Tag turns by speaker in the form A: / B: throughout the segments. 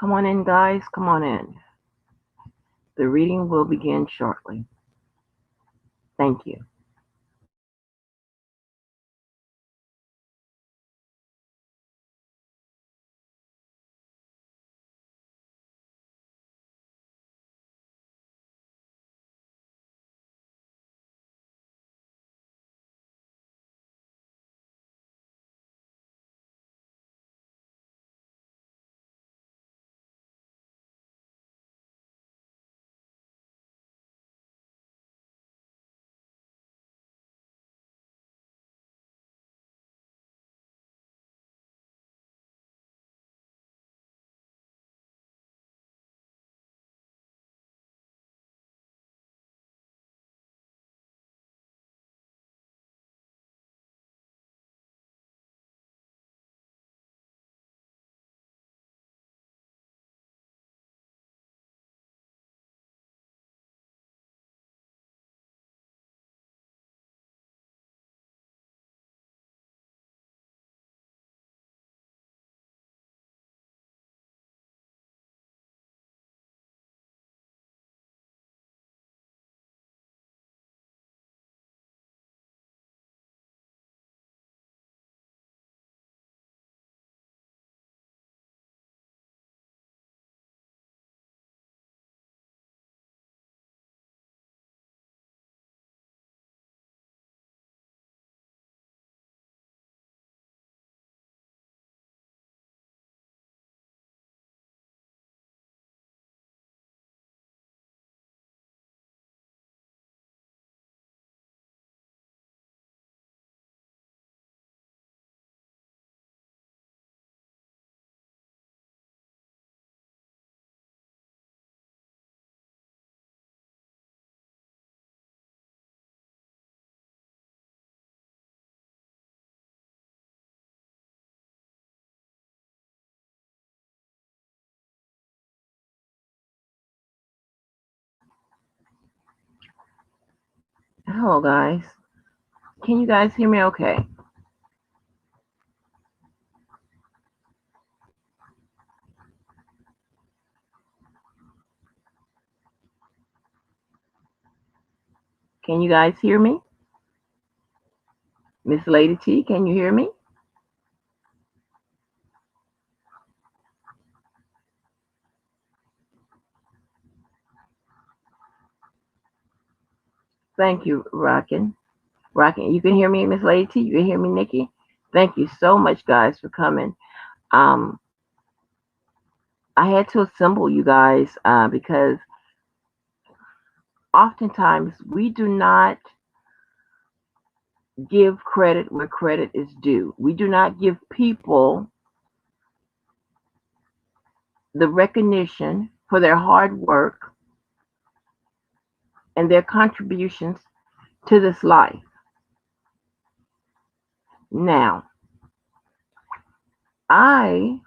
A: Come on in, guys. Come on in. The reading will begin shortly. Thank you. Hello, guys. Can you guys hear me okay? Can you guys hear me? Miss Lady T, can you hear me? Thank you, Rockin'. Rockin', you can hear me, Miss Lady T? You can hear me, Nikki? Thank you so much, guys, for coming. Um, I had to assemble you guys because oftentimes we do not give credit where credit is due. We do not give people the recognition for their hard work and their contributions to this life. Now, I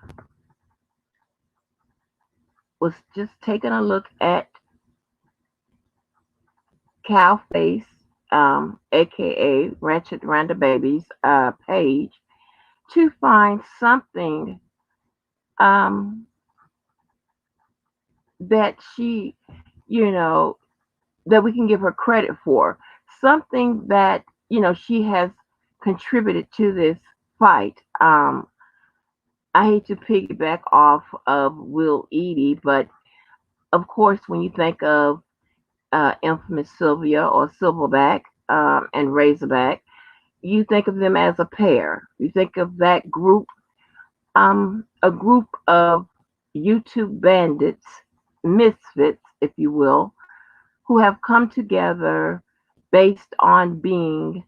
A: was just taking a look at Cowface, aka Ratchet Randa Baby's page to find something um, that she, you know, that we can give her credit for. Something that, she has contributed to this fight. I hate to piggyback off of Will Edie, but of course, when you think of infamous Sylvia or Silverback and Razorback, you think of them as a pair. You think of that group, a group of YouTube bandits, misfits, if you will, who have come together based on being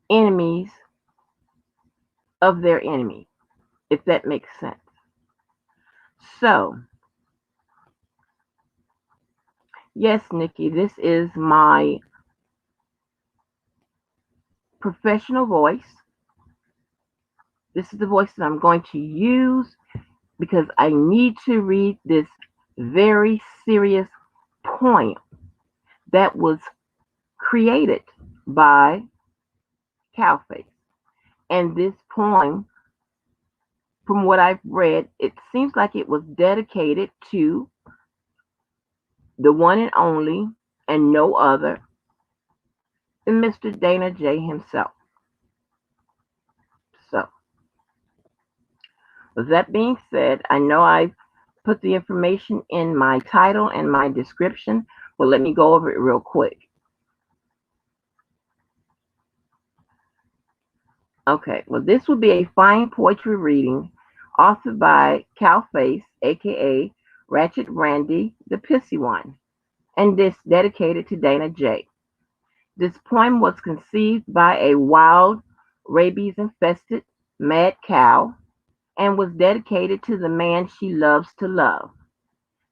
A: enemies of their enemy, if that makes sense. So, yes, Nikki, this is my professional voice. This is the voice that I'm going to use because I need to read this very serious poem that was created by Cowface. And this poem from what I've read, it seems like it was dedicated to the one and only and no other than Mr. Dana J himself. So, with that being said, I know I've put the information in my title and my description, but let me go over it real quick. Okay, well, this will be a fine poetry reading authored by Cal Face, aka Ratchet Randy, the Pissy One, and this dedicated to Dana J. This poem was conceived by a wild, rabies-infested mad cow and was dedicated to the man she loves to love.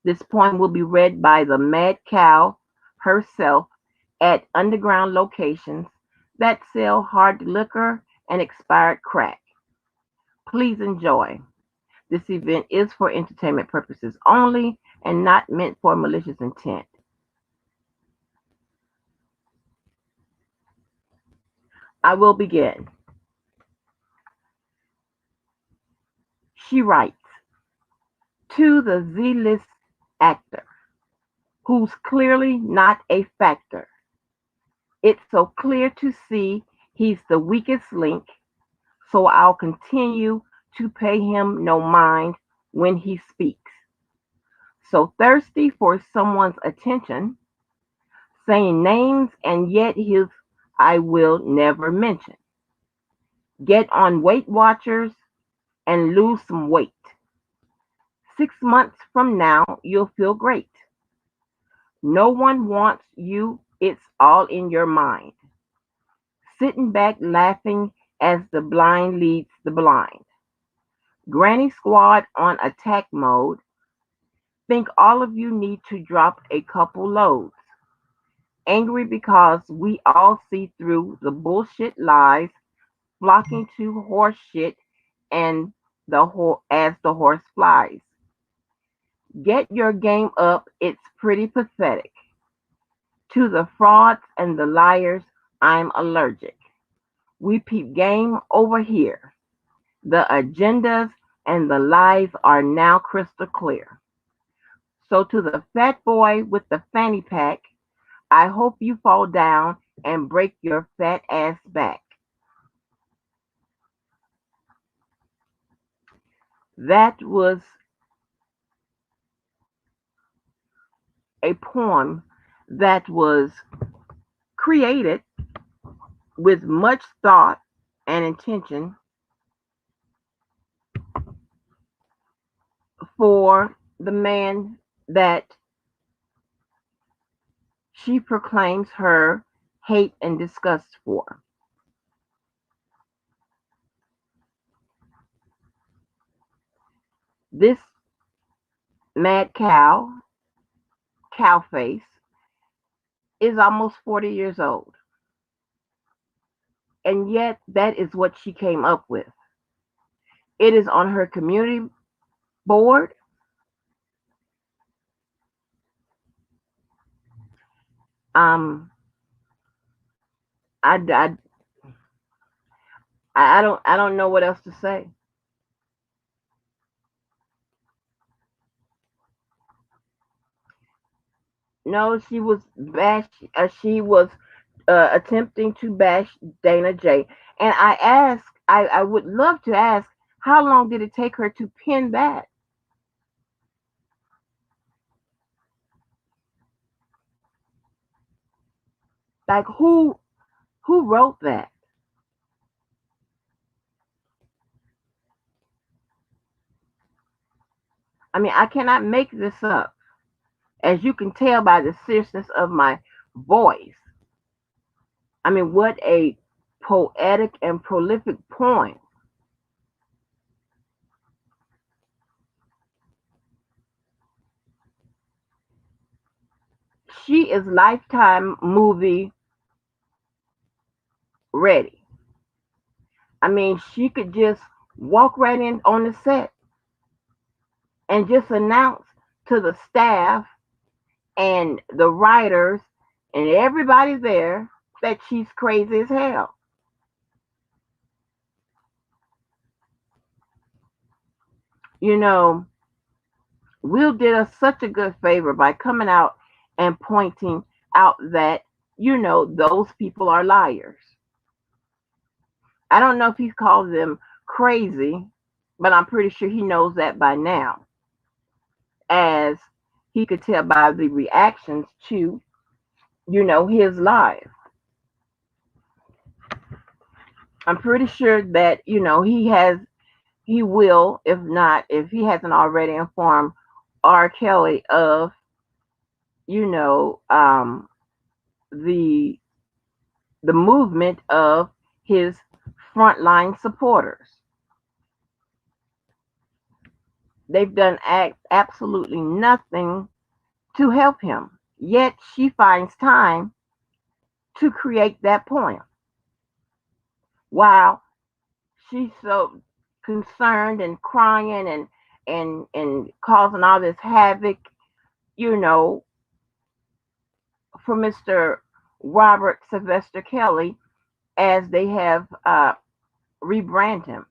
A: This poem will be read by the mad cow herself at underground locations that sell hard liquor and expired crack. Please enjoy. This event is for entertainment purposes only and not meant for malicious intent. I will begin. She writes, to the Z-list actor, who's clearly not a factor. It's so clear to see he's the weakest link, so I'll continue to pay him no mind when he speaks. So thirsty for someone's attention, saying names and yet his I will never mention. Get on Weight Watchers and lose some weight. 6 months from now, you'll feel great. No one wants you, it's all in your mind. Sitting back laughing as the blind leads the blind. Granny Squad on attack mode. Think all of you need to drop a couple loads. Angry because we all see through the bullshit lies, flocking to horse shit and as the horse flies. Get your game up, it's pretty pathetic. To the frauds and the liars, I'm allergic. We peep game over here. The agendas and the lies are now crystal clear. So to the fat boy with the fanny pack, I hope you fall down and break your fat ass back. That was a poem that was created with much thought and intention for the man that she proclaims her hate and disgust for. This mad cow face, is almost 40 years old. And yet that is what she came up with. It is on her community board. Um, I, I, I don't know what else to say. No, she was bash. She was attempting to bash Dana J. And I would love to ask, how long did it take her to pen that? Like who wrote that? I mean, I cannot make this up. As you can tell by the seriousness of my voice. I mean, what a poetic and prolific poem. She is Lifetime movie ready. I mean, she could just walk right in on the set and just announce to the staff and the writers and everybody there that she's crazy as hell. You know, Will did us such a good favor by coming out and pointing out that, those people are liars. I don't know if he calls them crazy, but I'm pretty sure he knows that by now, as he could tell by the reactions to, his live. I'm pretty sure that, he will, if he hasn't already informed R. Kelly of, you know, um, the the movement of his frontline supporters. They've done absolutely nothing to help him. Yet she finds time to create that poem. While she's so concerned and crying and causing all this havoc, you know, for Mr. Robert Sylvester Kelly, as they have rebranded him.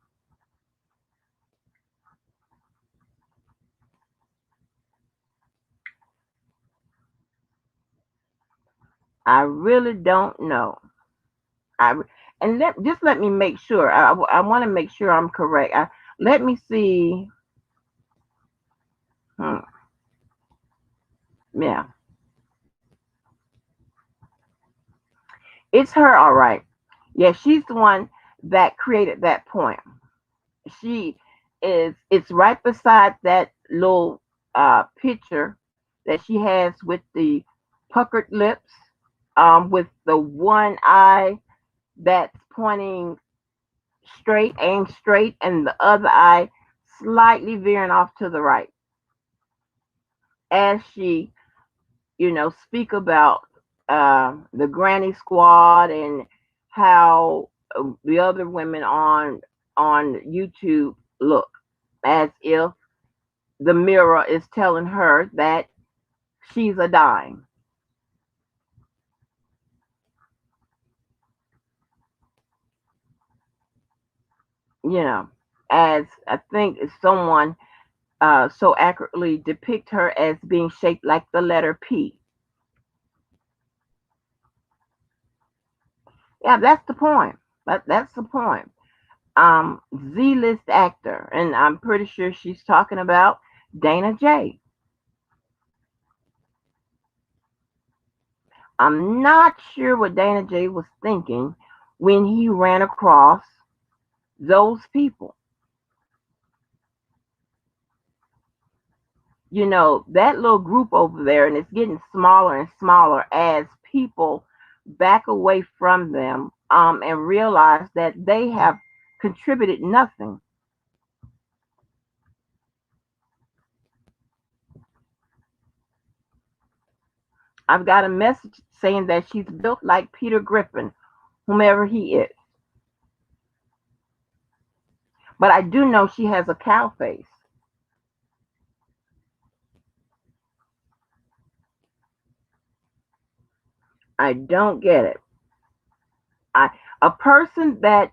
A: I really don't know. I and let me make sure. I want to make sure I'm correct. Let me see. Hmm, yeah, it's her, all right. Yeah, she's the one that created that poem. She is. It's right beside that little picture that she has with the puckered lips, with the one eye that's pointing straight, aimed straight, and the other eye slightly veering off to the right, as she, speak about the Granny Squad and how the other women on YouTube look, as if the mirror is telling her that she's a dime. You know, as I think someone so accurately depict her as being shaped like the letter P. Yeah, that's the point. That's the point. Z-list actor, and I'm pretty sure she's talking about Dana J. I'm not sure what Dana J was thinking when he ran across those people. That little group over there, and it's getting smaller and smaller as people back away from them, and realize that they have contributed nothing. I've got a message saying that she's built like Peter Griffin, whomever he is. But I do know she has a cow face. I don't get it. I, a person that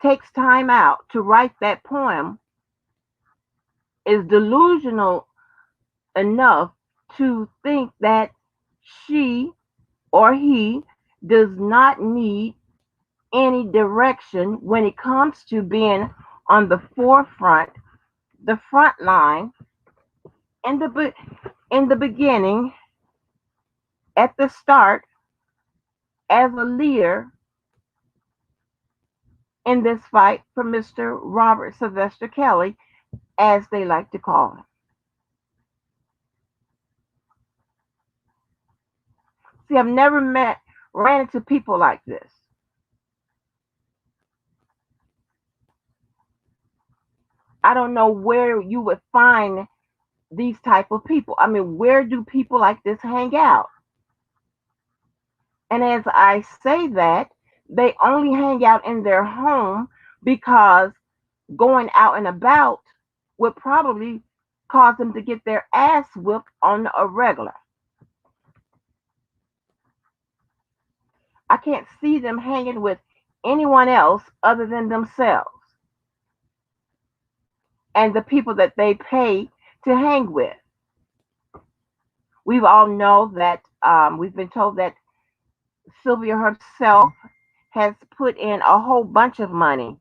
A: takes time out to write that poem is delusional enough to think that she or he does not need any direction when it comes to being on the forefront, the front line, in the beginning, at the start, as a leader in this fight for Mr. Robert Sylvester Kelly, as they like to call him. See, I've never ran into people like this. I don't know where you would find these type of people. I mean, where do people like this hang out? And as I say that, they only hang out in their home because going out and about would probably cause them to get their ass whipped on a regular. I can't see them hanging with anyone else other than themselves. and the people that they pay to hang with. We all know that we've been told that Sylvia herself has put in a whole bunch of money,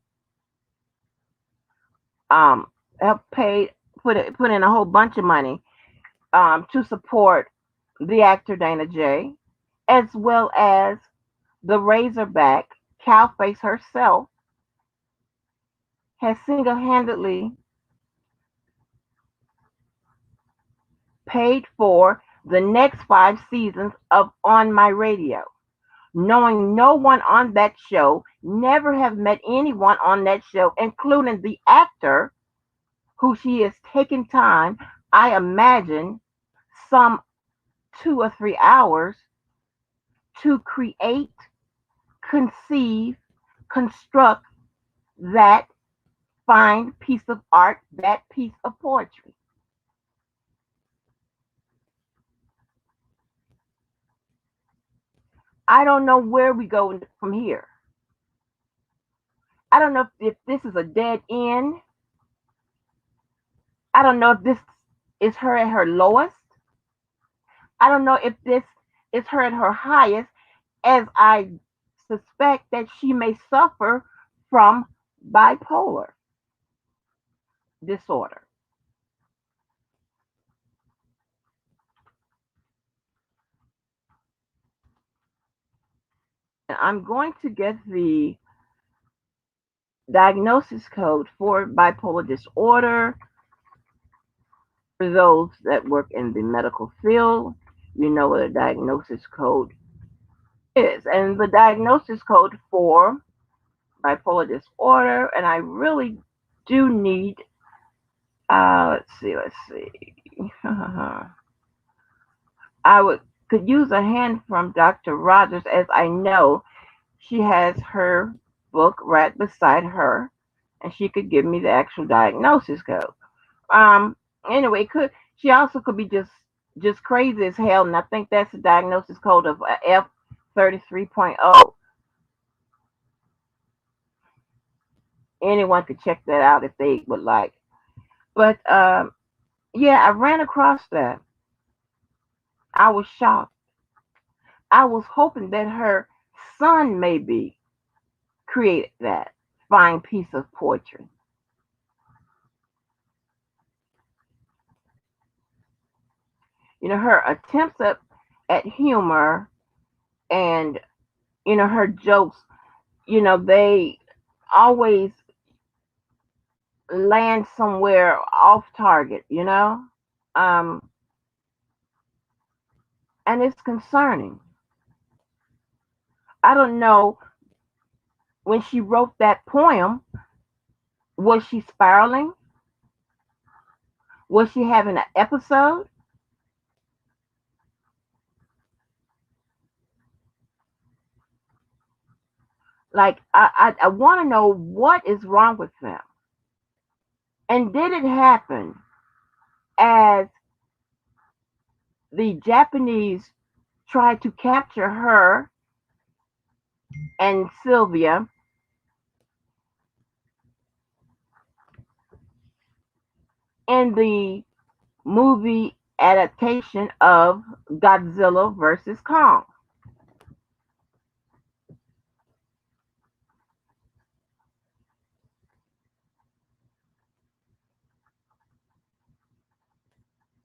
A: um, have paid put in a whole bunch of money to support the actor Dana J, as well as the Razorback Cowface herself has single-handedly paid for the next 5 seasons of On My Radio, knowing no one on that show, never have met anyone on that show, including the actor who she has taken time, I imagine, some 2 or 3 hours to create, conceive, construct that fine piece of art, that piece of poetry. I don't know where we go from here. I don't know if this is a dead end. I don't know if this is her at her lowest. I don't know if this is her at her highest, as I suspect that she may suffer from bipolar disorder. And I'm going to get the diagnosis code for bipolar disorder. For those that work in the medical field, you know what a diagnosis code is. And the diagnosis code for bipolar disorder, and I really do need, let's see. I could use a hand from Dr. Rogers, as I know she has her book right beside her, and she could give me the actual diagnosis code. Um, anyway, could she also could be just crazy as hell, and I think that's the diagnosis code of F33.0. Anyone could check that out if they would like. But yeah, I ran across that. I was shocked. I was hoping that her son maybe created that fine piece of poetry. Her attempts at humor and, her jokes, they always land somewhere off target. Um, and it's concerning. I don't know, when she wrote that poem, was she spiraling? Was she having an episode? Like, I want to know what is wrong with them. And did it happen as the Japanese tried to capture her and Sylvia in the movie adaptation of Godzilla versus Kong?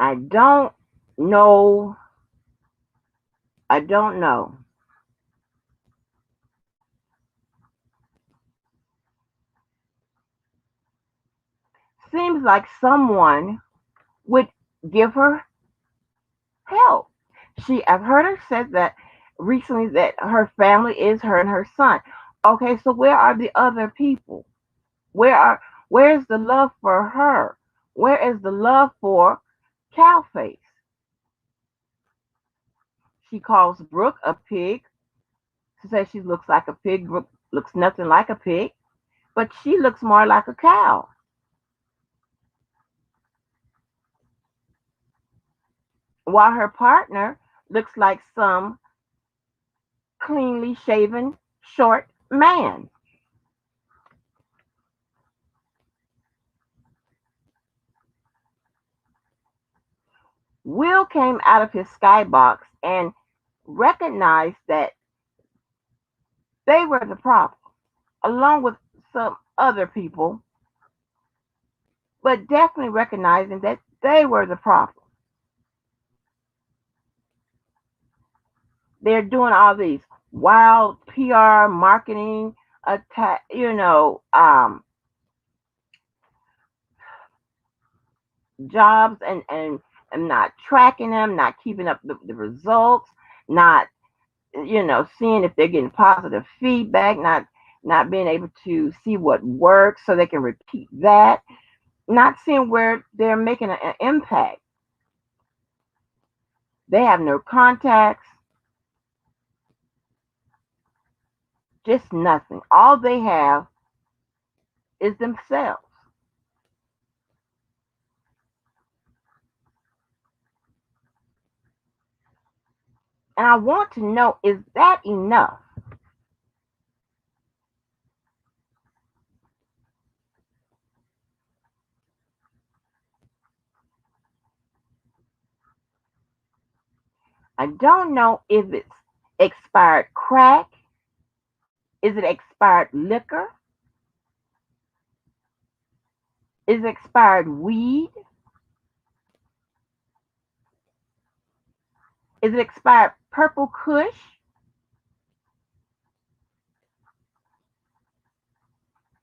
A: I don't know. I don't know. Seems like someone would give her help. I've heard her said that recently, that her family is her and her son. Okay, so where are the other people? Where's the love for her? Where is the love for Cowface? She calls Brooke a pig. She says she looks like a pig. Brooke looks nothing like a pig, but she looks more like a cow. While her partner looks like some cleanly shaven, short man. Will came out of his skybox and recognized that they were the problem, along with some other people, but definitely recognizing that they were the problem. They're doing all these wild PR marketing attack, jobs, and not tracking them, not keeping up the results, not seeing if they're getting positive feedback, not being able to see what works so they can repeat that, not seeing where they're making an impact. They have no contacts, just nothing. All they have is themselves. And I want to know, is that enough? I don't know if it's expired crack, is it expired liquor, is it expired weed, is it expired purple kush,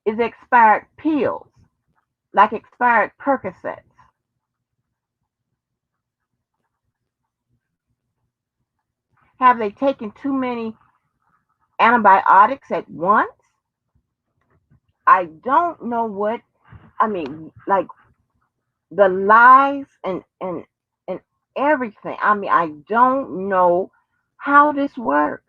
A: is it expired pills, like expired Percocets? Have they taken too many antibiotics at once? I don't know what, I mean, like the lies and everything. I mean, I don't know how this works.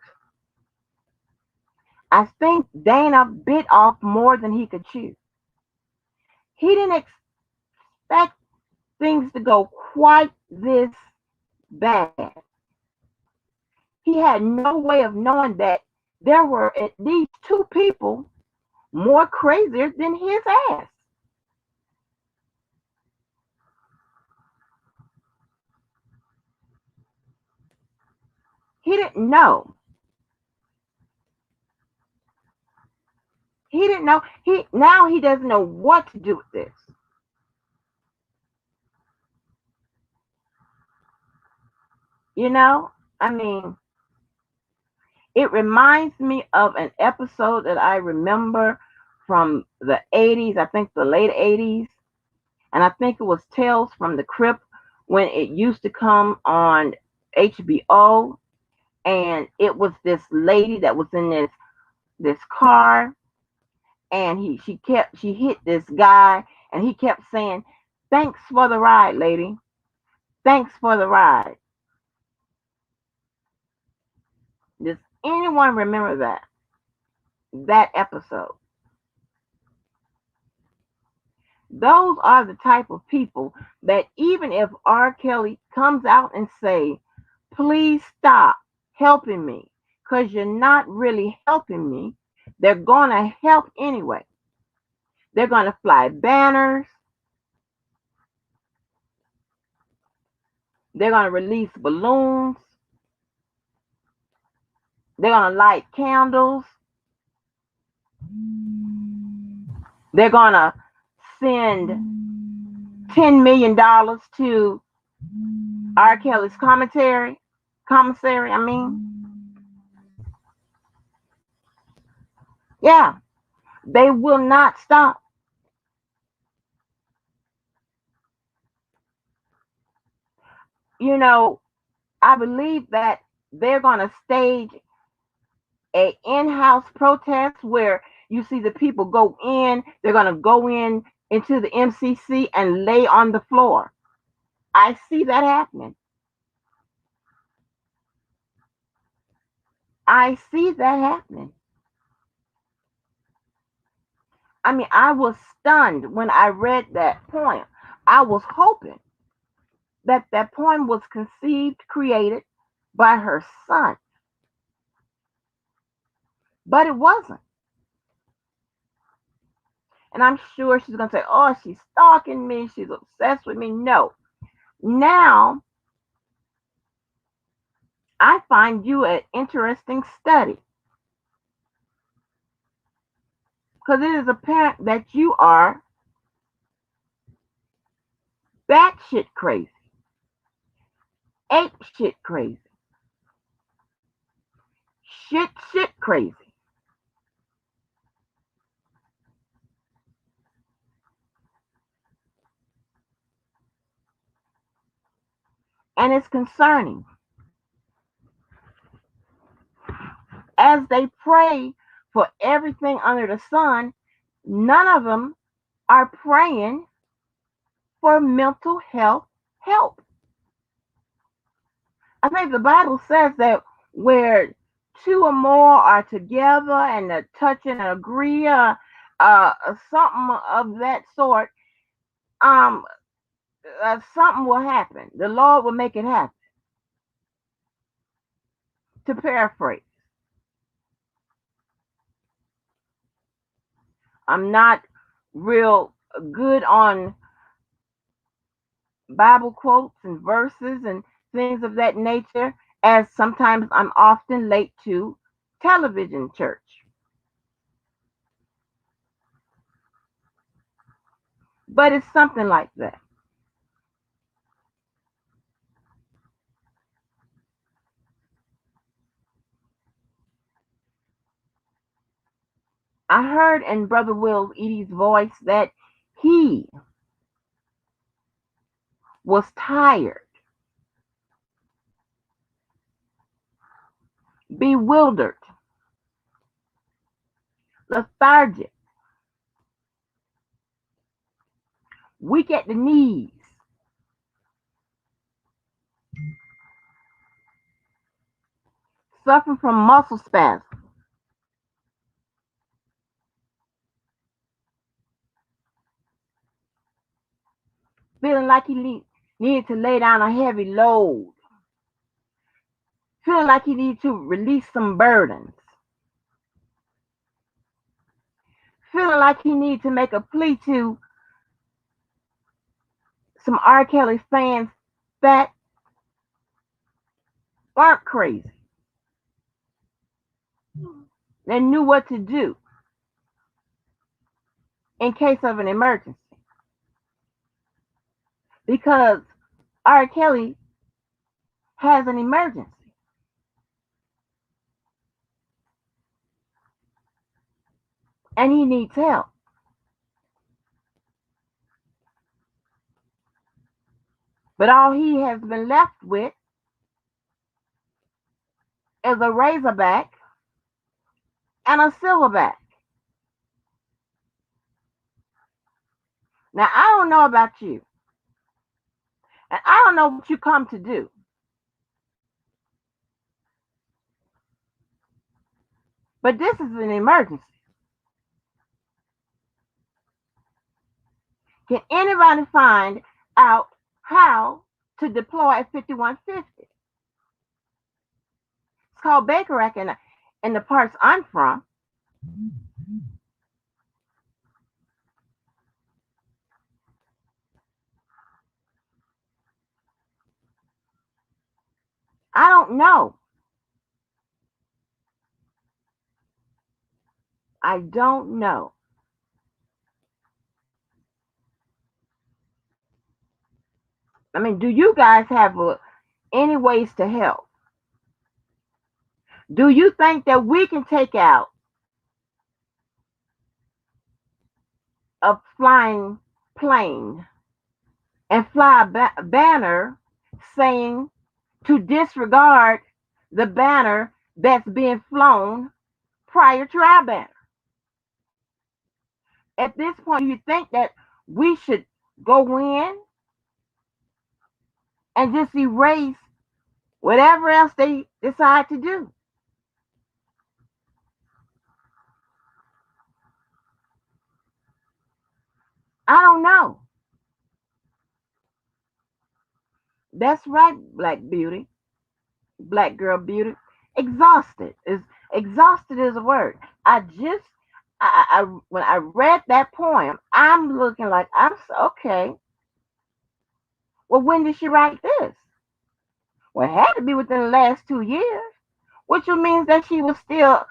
A: I think Dana bit off more than he could chew. He didn't expect things to go quite this bad. He had no way of knowing that there were at least two people more crazier than his ass. He didn't know. He didn't know. He doesn't know what to do with this. You know? I mean, it reminds me of an episode that I remember from the 80s, I think the late 80s, and I think it was Tales from the Crypt when it used to come on HBO, and it was this lady that was in this car, and she hit this guy, and he kept saying, "Thanks for the ride, lady. Thanks for the ride." Does anyone remember that episode? Those are the type of people that even if R. Kelly comes out and say, "Please stop helping me, because you're not really helping me," they're gonna help anyway. They're gonna fly banners. They're gonna release balloons. They're gonna light candles. They're gonna send $10 million to R. Kelly's commissary. I mean, yeah, they will not stop. You know, I believe that they're gonna stage a in-house protest where you see the people go in. They're gonna go in into the MCC and lay on the floor. I see that happening. I see that happening. I mean, I was stunned when I read that poem. I was hoping that that poem was conceived, created by her son, but it wasn't. And I'm sure she's going to say, "Oh, she's stalking me. She's obsessed with me." No. Now I find you an interesting study because it is apparent that you are batshit crazy, ape shit crazy, shit crazy. And it's concerning. As they pray for everything under the sun, none of them are praying for mental health help. I think the Bible says that where two or more are together and they're touching and agree, something of that sort, um, something will happen. The Lord will make it happen. To paraphrase, I'm not real good on Bible quotes and verses and things of that nature, as sometimes I'm often late to television church. But it's something like that. I heard in Brother Will Edie's voice that he was tired, bewildered, lethargic, weak at the knees, suffering from muscle spasms, feeling like he needed to lay down a heavy load, feeling like he needed to release some burdens, feeling like he needed to make a plea to some R. Kelly fans that aren't crazy. They knew what to do in case of an emergency. Because R. Kelly has an emergency. And he needs help. But all he has been left with is a razorback and a silverback. Now, I don't know about you, and I don't know what you come to do, but this is an emergency. Can anybody find out how to deploy a 5150? It's called Baker in the parts I'm from. I don't know. I don't know. I mean, do you guys have any ways to help? Do you think that we can take out a flying plane and fly a banner saying to disregard the banner that's being flown prior to our banner? At this point, do you think that we should go in and just erase whatever else they decide to do? I don't know. That's right, Black Beauty, Black Girl Beauty. Exhausted is a word. When I read that poem, I'm looking like okay. Well, when did she write this? Well, it had to be within the last 2 years, which means that she was still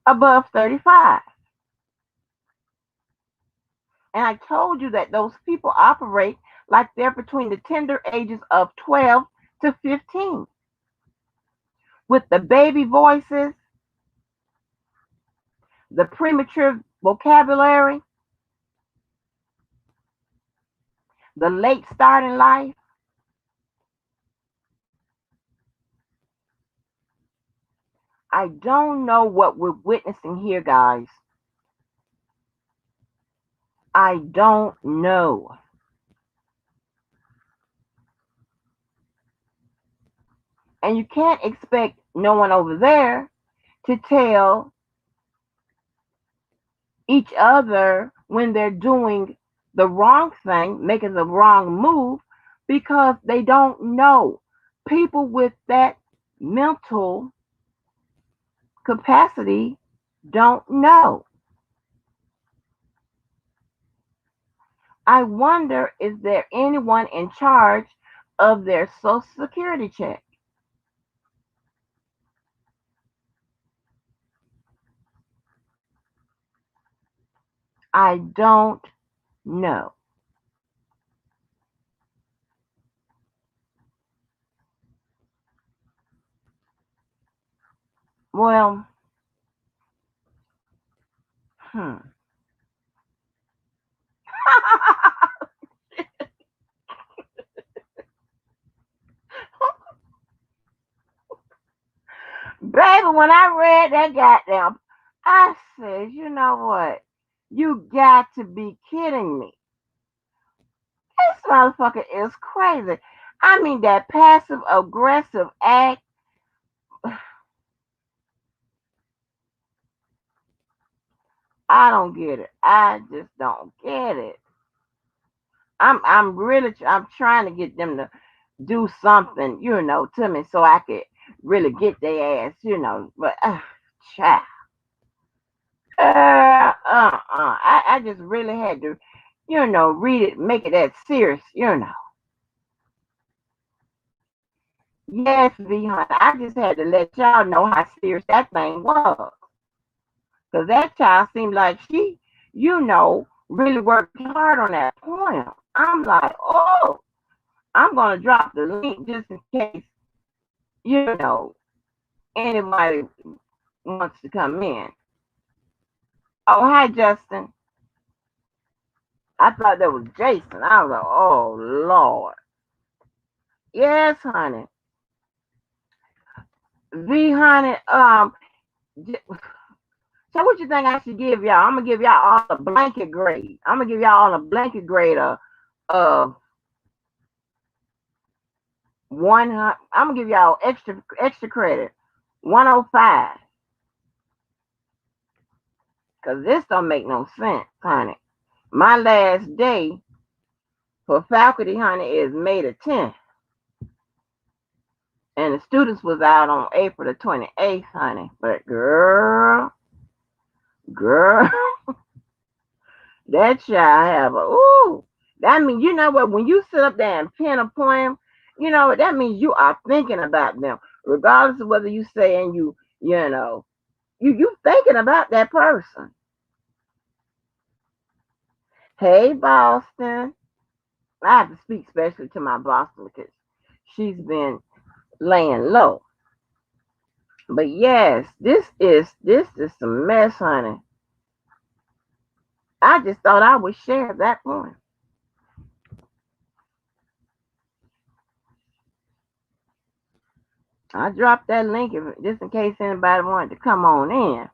A: above 35. And I told you that those people operate like they're between the tender ages of 12 to 15. With the baby voices, the premature vocabulary, the late start in life. I don't know what we're witnessing here, guys. I don't know. And you can't expect no one over there to tell each other when they're doing the wrong thing, making the wrong move, because they don't know. People with that mental capacity don't know. I wonder, is there anyone in charge of their Social Security check? I don't know. Well, hmm. Baby, when I read that goddamn, I said, you know what? You got to be kidding me. This motherfucker is crazy. I mean, that passive aggressive act, I don't get it. I just don't get it. I'm trying to get them to do something, to me so I could really get their ass, But child, I just really had to, read it, make it that serious. Yes, V Hunt. I just had to let y'all know how serious that thing was. Because that child seemed like she, really worked hard on that poem. I'm like, oh, I'm going to drop the link just in case, you know, anybody wants to come in. Oh, hi, Justin. I thought that was Jason. I was like, oh, Lord. Yes, honey. V, honey, so what you think I should give y'all? I'm gonna give y'all all a blanket grade. I'm gonna give y'all all a blanket grade of one. I'm gonna give y'all extra credit, 105, because this don't make no sense, honey. My last day for faculty, honey, is May the 10th, and the students was out on April the 28th, honey. But girl, that child have a ooh. That means you know what? When you sit up there and pen a poem, that means you are thinking about them, regardless of whether you saying you thinking about that person. Hey, Boston. I have to speak especially to my Boston because she's been laying low. But yes, this is some mess, honey. I just thought I would share that point. I dropped that link just in case anybody wanted to come on in.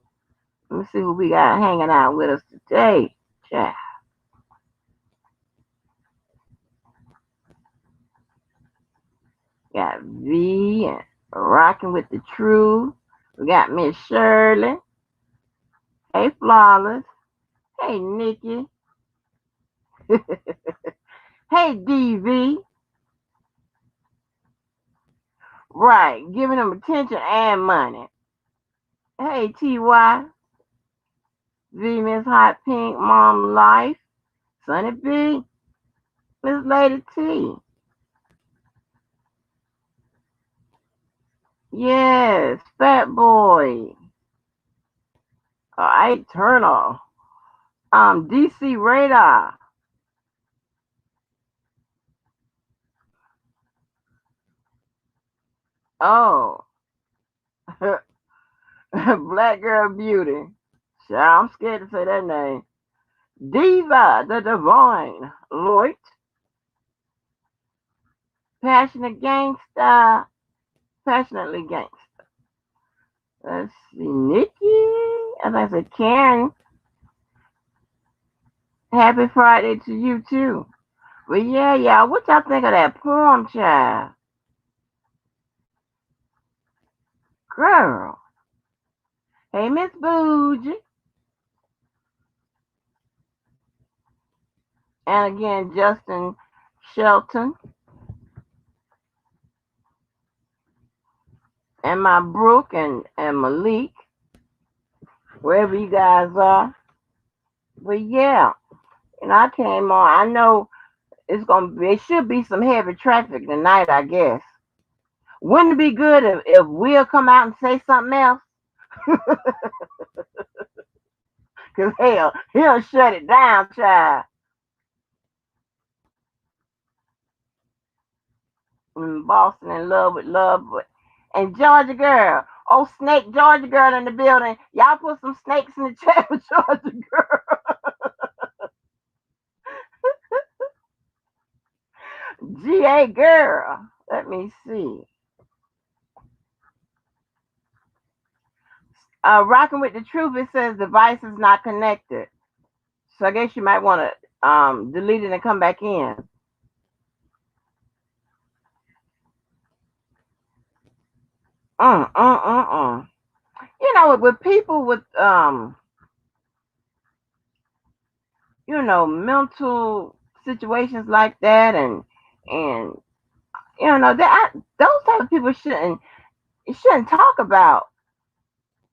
A: Let me see who we got hanging out with us today. Chat. Got V and rocking with the truth. We got Miss Shirley. Hey, Flawless. Hey, Nikki. Hey, DV. Right, giving them attention and money. Hey, TY. V, Miss Hot Pink, Mom Life. Sunny B. Miss Lady T. Yes, Fat Boy. Ike Turner. DC Radar. Oh, Black Girl Beauty. Child, I'm scared to say that name. Diva, the Divine. Lloyd, Passionate Gangsta. Passionately Gangsta. Let's see, Nikki. As I said, Karen. Happy Friday to you too. But yeah, y'all, what y'all think of that poem, child? Girl. Hey, Miss Boogie. And again, Justin Shelton. And my Brooke and Malik. Wherever you guys are. But yeah, and I came on. I know it should be some heavy traffic tonight, I guess. Wouldn't it be good if Will come out and say something else? Cause hell, he'll shut it down, child. Boston in love with love, and Georgia girl. Oh, Snake Georgia girl in the building. Y'all put some snakes in the chat with Georgia girl. GA girl. Let me see. Rocking with the truth. It says device is not connected. So I guess you might want to delete it and come back in. Mm, mm, mm, mm. You know, with people with mental situations like that, and those type of people shouldn't talk about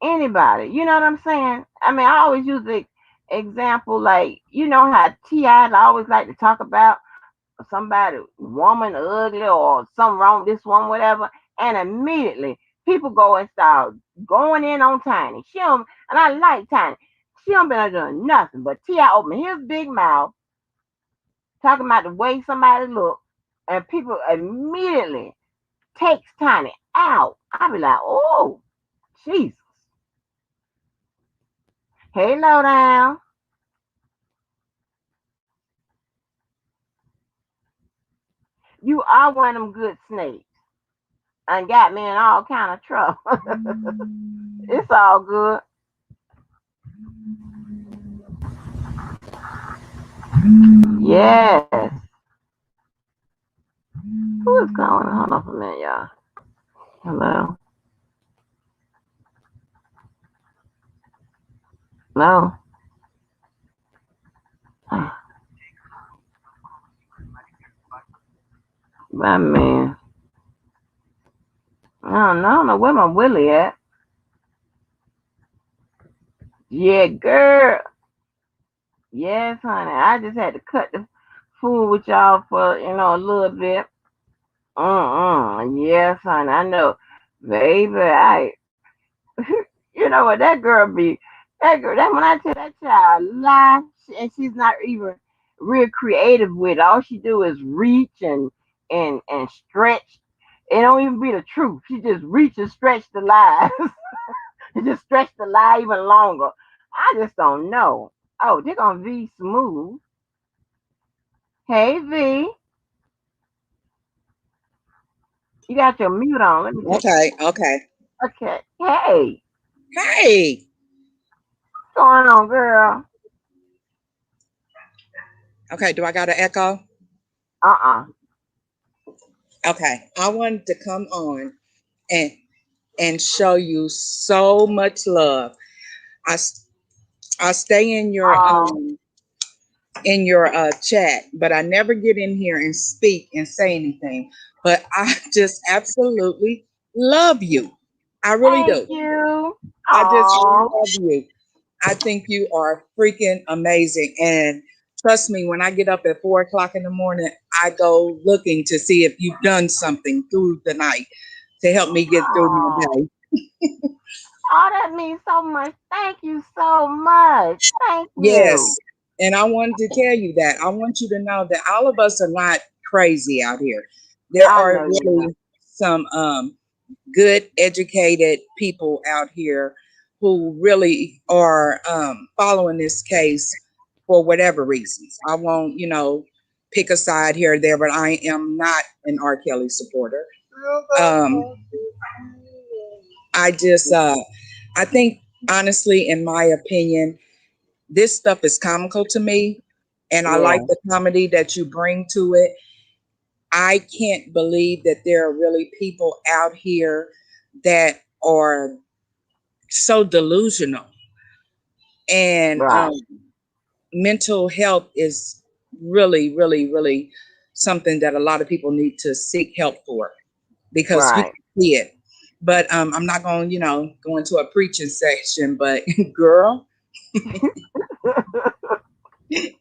A: anybody. You know what I'm saying? I mean, I always use the example like how T.I. always like to talk about somebody, woman ugly or something wrong with this one, whatever, and immediately people go and start going in on Tiny. She don't, and I like Tiny. She don't been doing nothing, but T.I. opened his big mouth talking about the way somebody look, and people immediately takes Tiny out. I be like, oh, Jesus. Hey, Lowdown. You are one of them good snakes and got me in all kind of trouble. It's all good. Yes. Who is calling? Hold on for a minute, y'all. Hello. No. My man. I don't know where my Willie at. Yeah, girl. Yes, honey. I just had to cut the food with y'all for, a little bit. Yes, honey. I know. Baby, you know what that girl be. That girl, that when I tell that child lie, and she's not even real creative with it. All she do is reach and stretch. It don't even be the truth. She just reach and stretch the lies. And just stretch the lie even longer. I just don't know. Oh, they're gonna V smooth. Hey V, you got your mute on. Let me take.
B: Okay, okay.
A: Okay. Hey,
B: Hey,
A: what's going on, girl?
B: okay. Do I got an echo?
A: Uh-uh.
B: Okay. I wanted to come on and show you so much love. I s- I stay
A: Oh,
B: in your chat, but I never get in here and speak and say anything. But I just absolutely love you. I really
A: thank
B: do.
A: you.
B: I just
A: Oh,
B: love you. I think you are freaking amazing. And trust me, when I get up at 4 o'clock in the morning, I go looking to see if you've done something through the night to help me get through my
A: Oh,
B: day.
A: oh, that means so much. Thank you so much. Thank you.
B: Yes. And I wanted to tell you that. I want you to know that all of us are not crazy out here. There
A: I
B: are
A: know you're not.
B: really some good, educated people out here who really are following this case for whatever reasons. I won't, pick a side here or there, but I am not an R. Kelly supporter. Um, I just, I think, honestly, in my opinion, this stuff is comical to me, and I like
A: Yeah,
B: the comedy that you bring to it. I can't believe that there are really people out here that are so delusional, and
A: right,
B: mental health is really, really, really something that a lot of people need to seek help for because you
A: right.
B: can see it. But I'm not going to, go into a preaching section. But girl,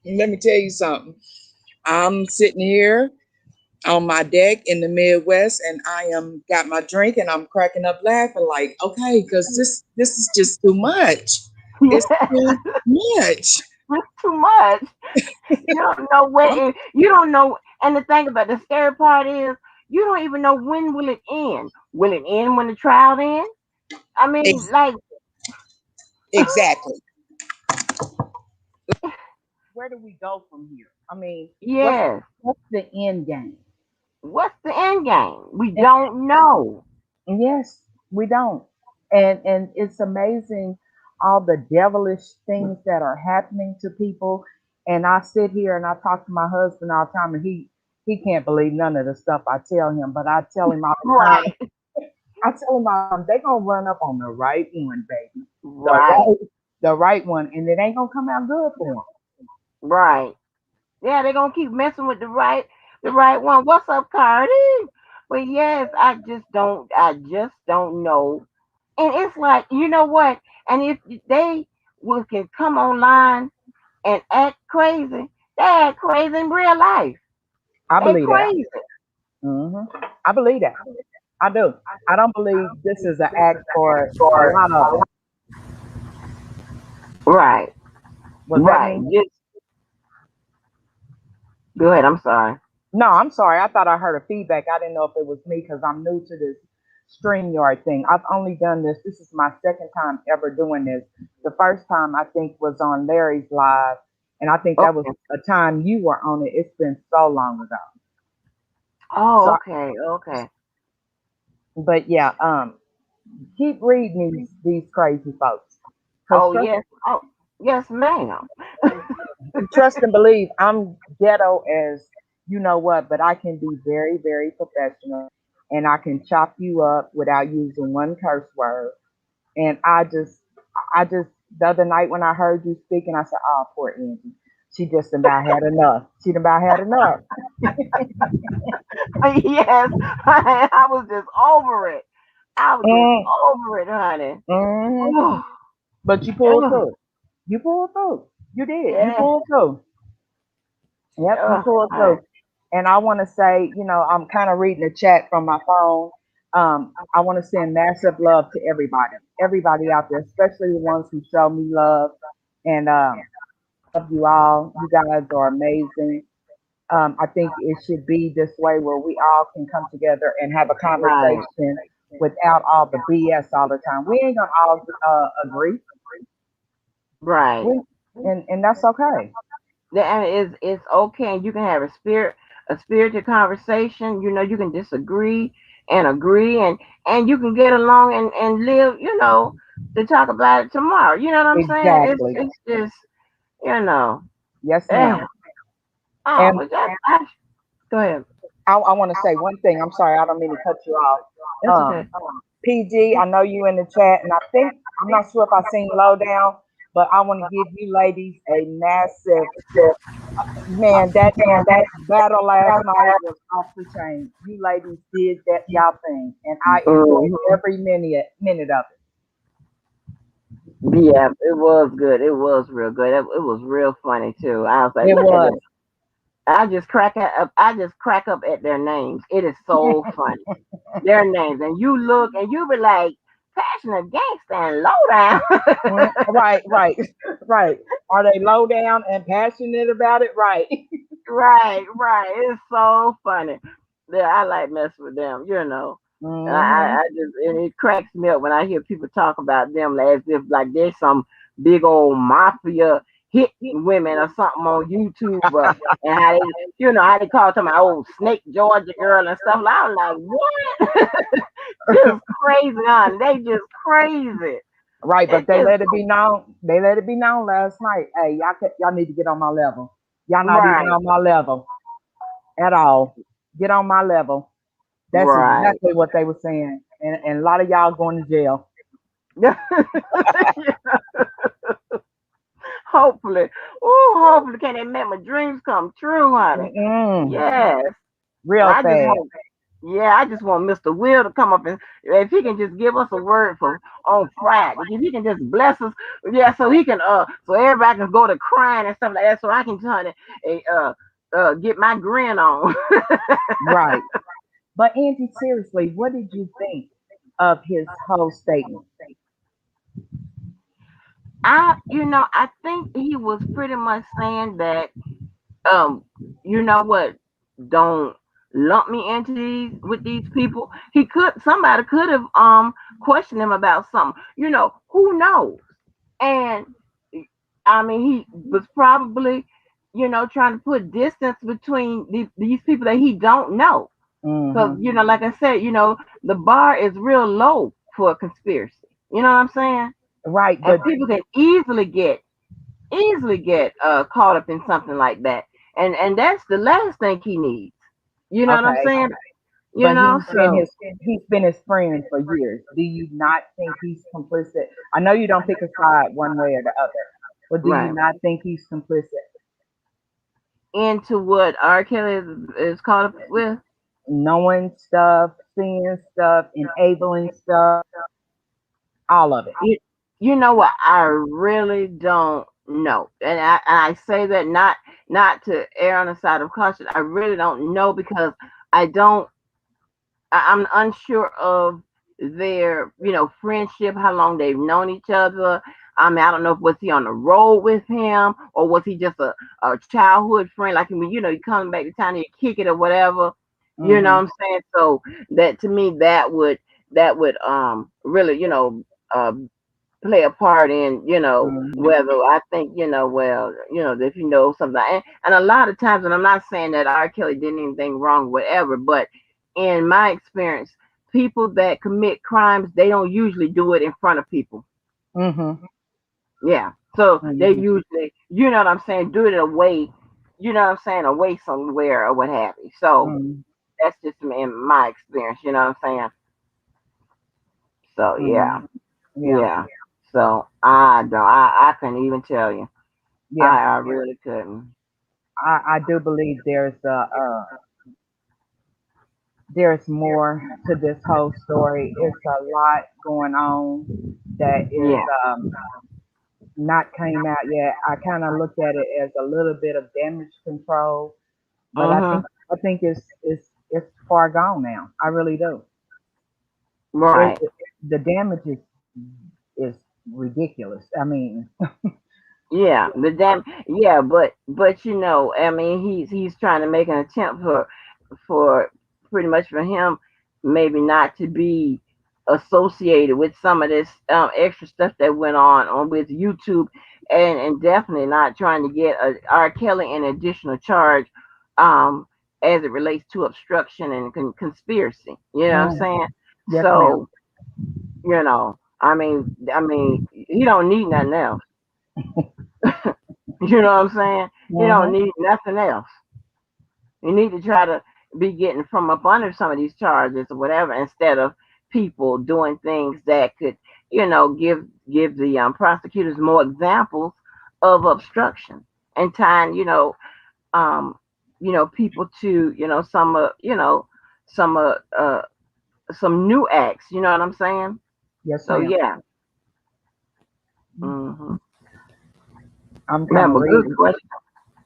B: let me tell you something. I'm sitting here on my deck in the Midwest, and I am got my drink, and I'm cracking up laughing like, okay, because this is just too much. It's
A: Yeah,
B: too much.
A: it's too much. You don't know when. You don't know. And the thing about the scary part is, you don't even know when will it end. Will it end when the trial ends? I mean,
B: Ex-
A: like,
B: exactly. Where do we go from here? I mean, what's
A: yes.
B: what's the end game?
A: What's the end game? We don't know.
B: Yes, we don't. And it's amazing all the devilish things that are happening to people. And I sit here and I talk to my husband all the time, and he can't believe none of the stuff I tell him, but I tell him all the time.
A: Right.
B: I tell him all the time, they gonna run up on the right one, baby. The
A: Right.
B: right the right one, and it ain't gonna come out good for
A: Right. Yeah, they're gonna keep messing with the right one. What's up, Cardi? But yes, I just don't know. And it's like, you know what? And if they can come online and act crazy, they act crazy in real life.
B: I
A: They
B: believe that.
A: crazy.
B: I believe that. I do. I don't believe this is an act for a lot of them.
A: Right.
B: Was that
A: Right.
B: me?
A: Just go ahead. I'm sorry.
B: No, I'm sorry. I thought I heard a feedback. I didn't know if it was me because I'm new to this StreamYard thing. I've only done this. This is my second time ever doing this. The first time I think was on Larry's live, and I think that was
A: Okay.
B: a time you were on it. It's been so long ago.
A: Oh,
B: So,
A: okay. Okay.
B: but yeah, keep reading these crazy folks. Cause
A: Oh yes. Oh yes, ma'am.
B: trust and believe, I'm ghetto as you know what, but I can be very, very professional, and I can chop you up without using one curse word. And I just, the other night when I heard you speaking, I said, oh, poor Angie. She just about had enough. She done about had enough.
A: Yes, I was just over it. I was just
B: Mm,
A: over it, honey.
B: mm.
A: Oh,
B: But you pulled
A: oh,
B: through. You pulled through. You did. You
A: yeah.
B: pulled through. Yep, you
A: Oh,
B: pulled
A: honey.
B: through. And I want to say, I'm kind of reading the chat from my phone. I want to send massive love to everybody out there, especially the ones who show me love. And I love you all. You guys are amazing. I think it should be this way where we all can come together and have a
A: Right,
B: conversation without all the BS all the time. We ain't gonna all agree,
A: right.
B: we, and that's okay.
A: And it's okay. You can have a spirited conversation. You can disagree and agree, and you can get along and live. To talk about it tomorrow. You know what I'm saying? It's
B: Exactly.
A: it's just you know.
B: Yes,
A: Eh.
B: ma'am.
A: Oh,
B: And
A: but go ahead.
B: I want to say one thing. I'm sorry, I don't mean to cut you off.
A: That's okay.
B: PG, I know you in the chat, and I think I'm not sure if I seen lowdown, but I want to give you ladies a massive man. That battle last night was off the chain. You ladies did that y'all thing, and I enjoyed
A: Mhm.
B: every minute of
A: Yeah, it was good. It was real good. It was real funny too. I was like,
B: it. It
A: look at
B: was.
A: this. I just crack up at their names. It is so funny. Their names, and you look and you be like, passionate gangster and low down.
B: Right, right, right. Are they low down and passionate about it? Right.
A: Right, right. It's so funny. Yeah, I like messing with them, you know. And
B: Hmm.
A: I just and it cracks me up when I hear people talk about them as if like they're some big old mafia hit women or something on YouTube, and how they, you know, how they call them my old Snake Georgia girl and stuff. I was like, what? Just crazy, on. They just crazy.
B: Right, but
A: It
B: they
A: just
B: let it be known. They let it be known last night. Hey, y'all need to get on my level. Y'all not even
A: right,
B: on my level at all. Get on my level. That's
A: right.
B: exactly what they were saying. And a lot of y'all going to jail.
A: Hopefully. Oh, hopefully can they make my dreams come true, honey?
B: Mm-mm.
A: Yes.
B: Real
A: I just
B: fast.
A: want yeah, I just want Mr. Will to come up and if he can just give us a word for on Friday. If he can just bless us, yeah, so he can so everybody can go to crying and stuff like that, so I can try to get my grin on.
B: Right. But Angie, seriously, what did you think of his whole statement?
A: I think he was pretty much saying that um, you know what? Don't lump me into these with these people. Somebody could have questioned him about something. You know, who knows? And I mean, he was probably, trying to put distance between these people that he don't know. Because,
B: Hmm.
A: like I said, the bar is real low for a conspiracy. You know what I'm saying?
B: Right,
A: And
B: but
A: people can easily get caught up in something like that, and that's the last thing he needs. You know what I'm
B: okay.
A: saying?
B: But
A: So
B: he's been his friend for years. Do you not think he's complicit? I know you don't pick a side one way or the other, but do you
A: right
B: not think he's complicit?
A: into what R. Kelly is caught up with.
B: Knowing stuff, seeing stuff, enabling stuff, all of it.
A: You know what? I really don't know, and I say that not to err on the side of caution. I really don't know because I don't. I'm unsure of their, friendship, how long they've known each other. I mean, I don't know if was he on the road with him or was he just a childhood friend, like when you coming back to town and you kick it or whatever. You know
B: Hmm.
A: what I'm saying? So that to me that would really uh play a part in
B: Hmm.
A: whether I think well if something and a lot of times, and I'm not saying that R. Kelly did anything wrong whatever, but in my experience, people that commit crimes, they don't usually do it in front of people.
B: Hmm.
A: Yeah, so they
B: Hmm.
A: usually, what I'm saying, do it away, what I'm saying, away somewhere or what have you. So
B: Hmm.
A: that's just in my experience, what I'm saying. So
B: Hmm.
A: yeah.
B: Yeah.
A: Yeah. So I don't. I couldn't even tell you.
B: Yeah.
A: I really couldn't.
B: I do believe there's more to this whole story. It's a lot going on that is
A: Yeah.
B: not came out yet. I kind of look at it as a little bit of damage control, but
A: Mhm.
B: I think it's far gone now. I really do.
A: Right.
B: The damage is ridiculous. I mean,
A: Yeah. The damn. Yeah. But I mean, he's trying to make an attempt for pretty much for him maybe not to be associated with some of this extra stuff that went on with YouTube, and definitely not trying to get R. Kelly an additional charge um as it relates to obstruction and conspiracy. You know what I'm
B: mm,
A: saying?
B: yes, ma'am.
A: So I mean, he don't need nothing else. You know what I'm saying? He don't
B: Hmm.
A: need nothing else. You need to try to be getting from up under some of these charges or whatever, instead of people doing things that could, give the prosecutors more examples of obstruction and tying, um, people to, some some new acts. You know what I'm saying?
B: Yes,
A: So
B: ma'am.
A: yeah. Hmm.
B: I'm kind of
A: Remember, good
B: reading.
A: question.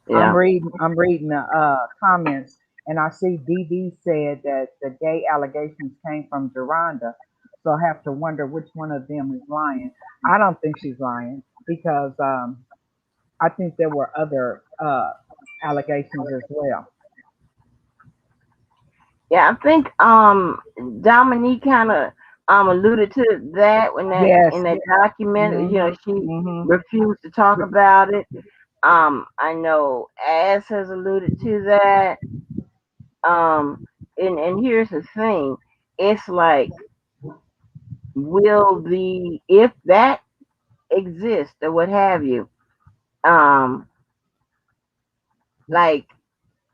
A: Yeah.
B: I'm reading the comments, and I see DB said that the gay allegations came from Deronda. So I have to wonder which one of them is lying. I don't think she's lying because I think there were other allegations as well.
A: Yeah, I think Dominique kind of alluded to that when that in
B: Yes.
A: that document.
B: Mhm.
A: She
B: Mhm.
A: refused to talk about it. I know Ass has alluded to that. Um, and here's the thing, it's like, will the if that exists or what have you, um, like,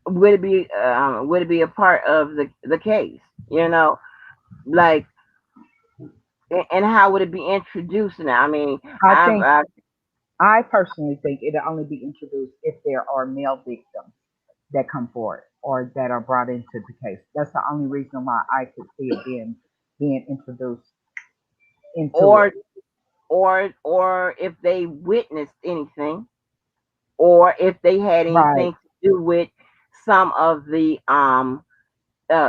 A: would it be a part of the case? You know, like, and how would it be introduced now? I mean,
B: I
A: I've
B: think I personally think it'll only be introduced if there are male victims that come forward or that are brought into the case. That's the only reason why I could see it being introduced into
A: or
B: it.
A: or if they witnessed anything, or if they had
B: Right.
A: anything to do with some of the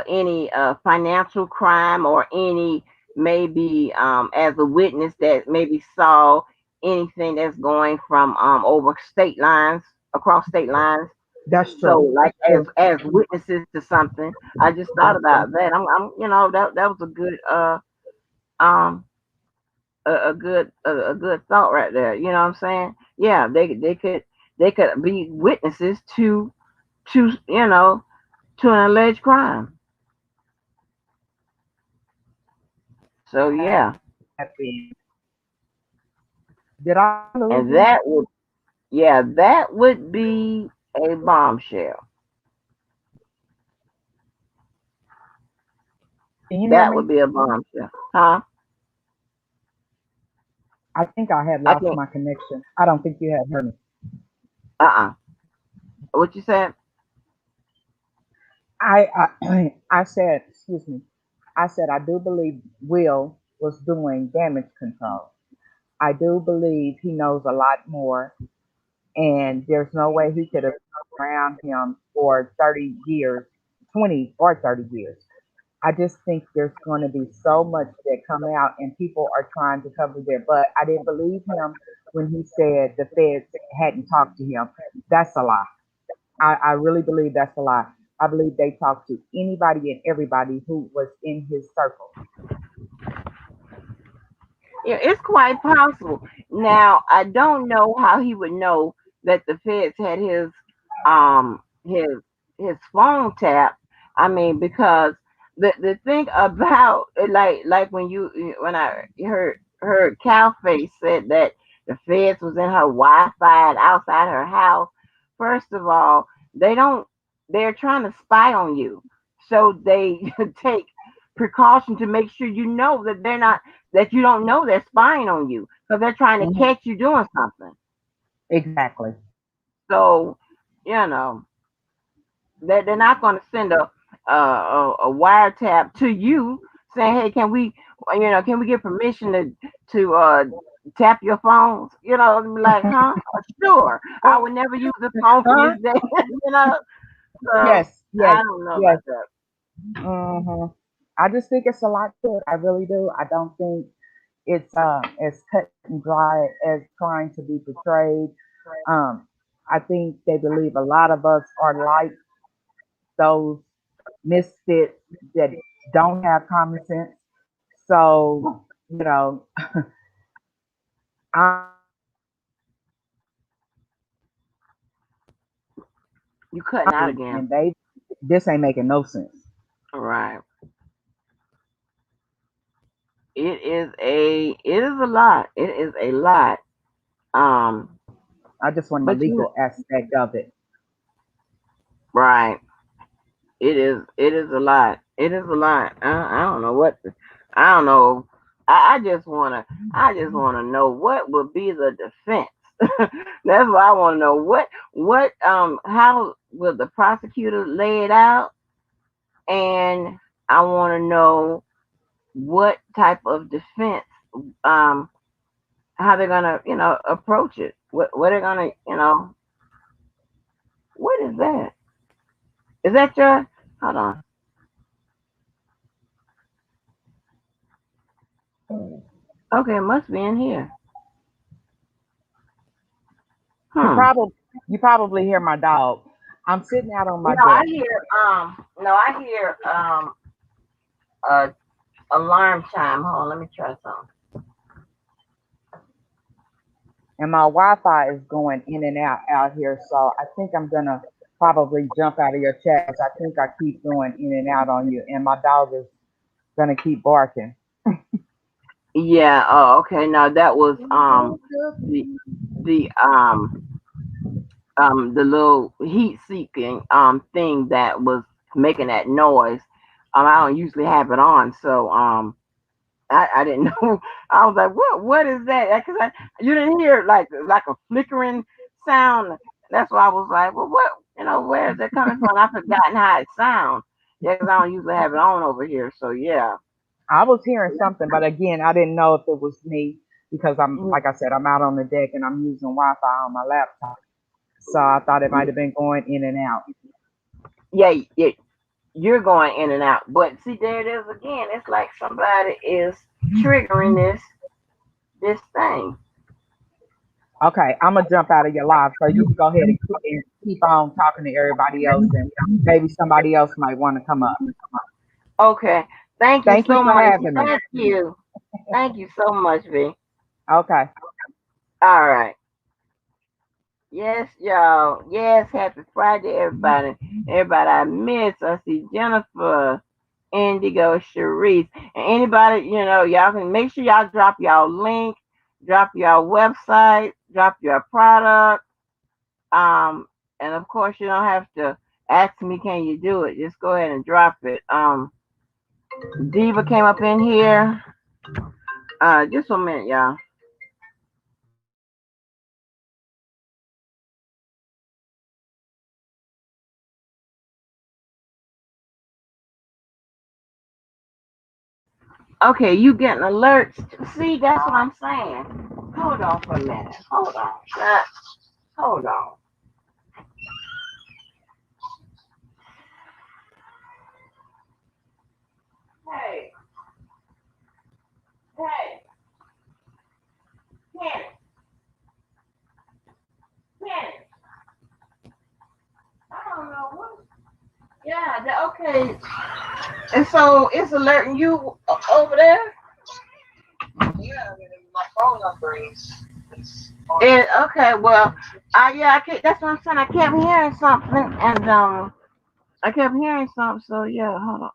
A: any financial crime, or any, maybe as a witness that maybe saw anything that's going from over state lines, across state lines.
B: That's
A: So,
B: true.
A: like,
B: That's true.
A: as witnesses to something, I just thought
B: That's true.
A: about that. I'm that was a good um a good thought right there. You know what I'm saying? Yeah, they could be witnesses to to an alleged crime. So
B: Have
A: yeah,
B: been. Did I lose you?
A: and that would yeah, that would be a bombshell.
B: Can you hear
A: That
B: me?
A: would be a bombshell, huh?
B: I think I had
A: I
B: lost
A: can't.
B: my connection. I don't think you had heard me.
A: Uh. What you said?
B: I said, excuse me. I said I do believe Will was doing damage control. I do believe he knows a lot more, and there's no way he could have been around him for 30 years, 20 or 30 years. I just think there's going to be so much that come out, and people are trying to cover their butt. I didn't believe him when he said the feds hadn't talked to him. That's a lie. I really believe that's a lie. I believe they talked to anybody and everybody who was in his circle.
A: Yeah, it's quite possible. Now, I don't know how he would know that the feds had um his his phone tapped. I mean, because the thing about, like when I heard Cowface said that the feds was in her Wi-Fi and outside her house. First of all, they don't. They're trying to spy on you, so they take precaution to make sure you know that you don't know they're spying on you, because they're trying to
B: Mhm.
A: catch you doing something.
B: Exactly.
A: So, you know, they're not going to send a wiretap to you saying, "Hey, can we get permission to tap your phones?" And be like, "Huh? Sure. I would never use the phone from
B: Huh?
A: this day." you know. So
B: Yes, yes,
A: I don't know
B: yes.
A: about that.
B: hmm I just think it's a lot to it. I really do. I don't think it's as cut and dry as trying to be portrayed. Um, I think they believe a lot of us are like those misfits that don't have common sense. So, you know, I'm
A: You cutting out again.
B: and they this ain't making no sense.
A: All right. It is a lot. It is a lot. Um,
B: I just want the
A: but
B: legal aspect of it.
A: right. It is a lot. It is a lot. I don't know I don't know. I just wanna know what would be the defense. That's what I wanna know. How will the prosecutor lay it out? And I wanna know what type of defense, um how they're gonna approach it. What they're gonna What is that? Is that your? Hold on. Okay, it must be in here.
B: You
A: Hmm.
B: probably you probably hear my dog. I'm sitting out on
A: No,
B: my
A: I
B: deck.
A: hear. No, I hear. A alarm chime. Hold on. Let me try something.
B: And my Wi-Fi is going in and out here. So I think I'm gonna probably jump out of your chat. 'Cause I think I keep going in and out on you, and my dog is gonna keep barking.
A: Yeah. Oh, okay. Now that was the the the little heat seeking thing that was making that noise. I don't usually have it on, so I didn't know. I was like, what is that? Because you didn't hear like a flickering sound. That's why I was like, well, what, where is it coming from? I've forgotten how it sounds. Yeah, because I don't usually have it on over here. So yeah.
B: I was hearing something, but again, I didn't know if it was me because I'm,
A: Mm,
B: like I said, I'm out on the deck and I'm using Wi-Fi on my laptop. So I thought it might have been going in and out.
A: yeah, yeah, you're going in and out. But see, there it is again. It's like somebody is triggering this thing.
B: Okay, I'm gonna jump out of your live so you can go ahead and keep on talking to everybody else, and maybe somebody else might want to come up.
A: Okay. Thank you
B: Thank you
A: so
B: for
A: much.
B: having me.
A: Thank you. Thank you so much, V.
B: Okay.
A: All right. Yes, y'all. Yes, happy Friday, everybody. Everybody I miss. I see Jennifer, Indigo, Sharice, and anybody, y'all can make sure y'all drop y'all link, drop your website, drop your product. Um, and of course you don't have to ask me, can you do it? Just go ahead and drop it. Diva came up in here. Just a minute, y'all. Okay, you getting alerts. See, that's what I'm saying. Hold on for a minute. Hold on. Hold on. Hey, hey, Kenny, Kenny. I don't know what. Yeah, okay. And so it's alerting you over there? Okay, well, yeah, I kept, that's what I'm saying. I kept hearing something, and I kept hearing something. So yeah, hold on.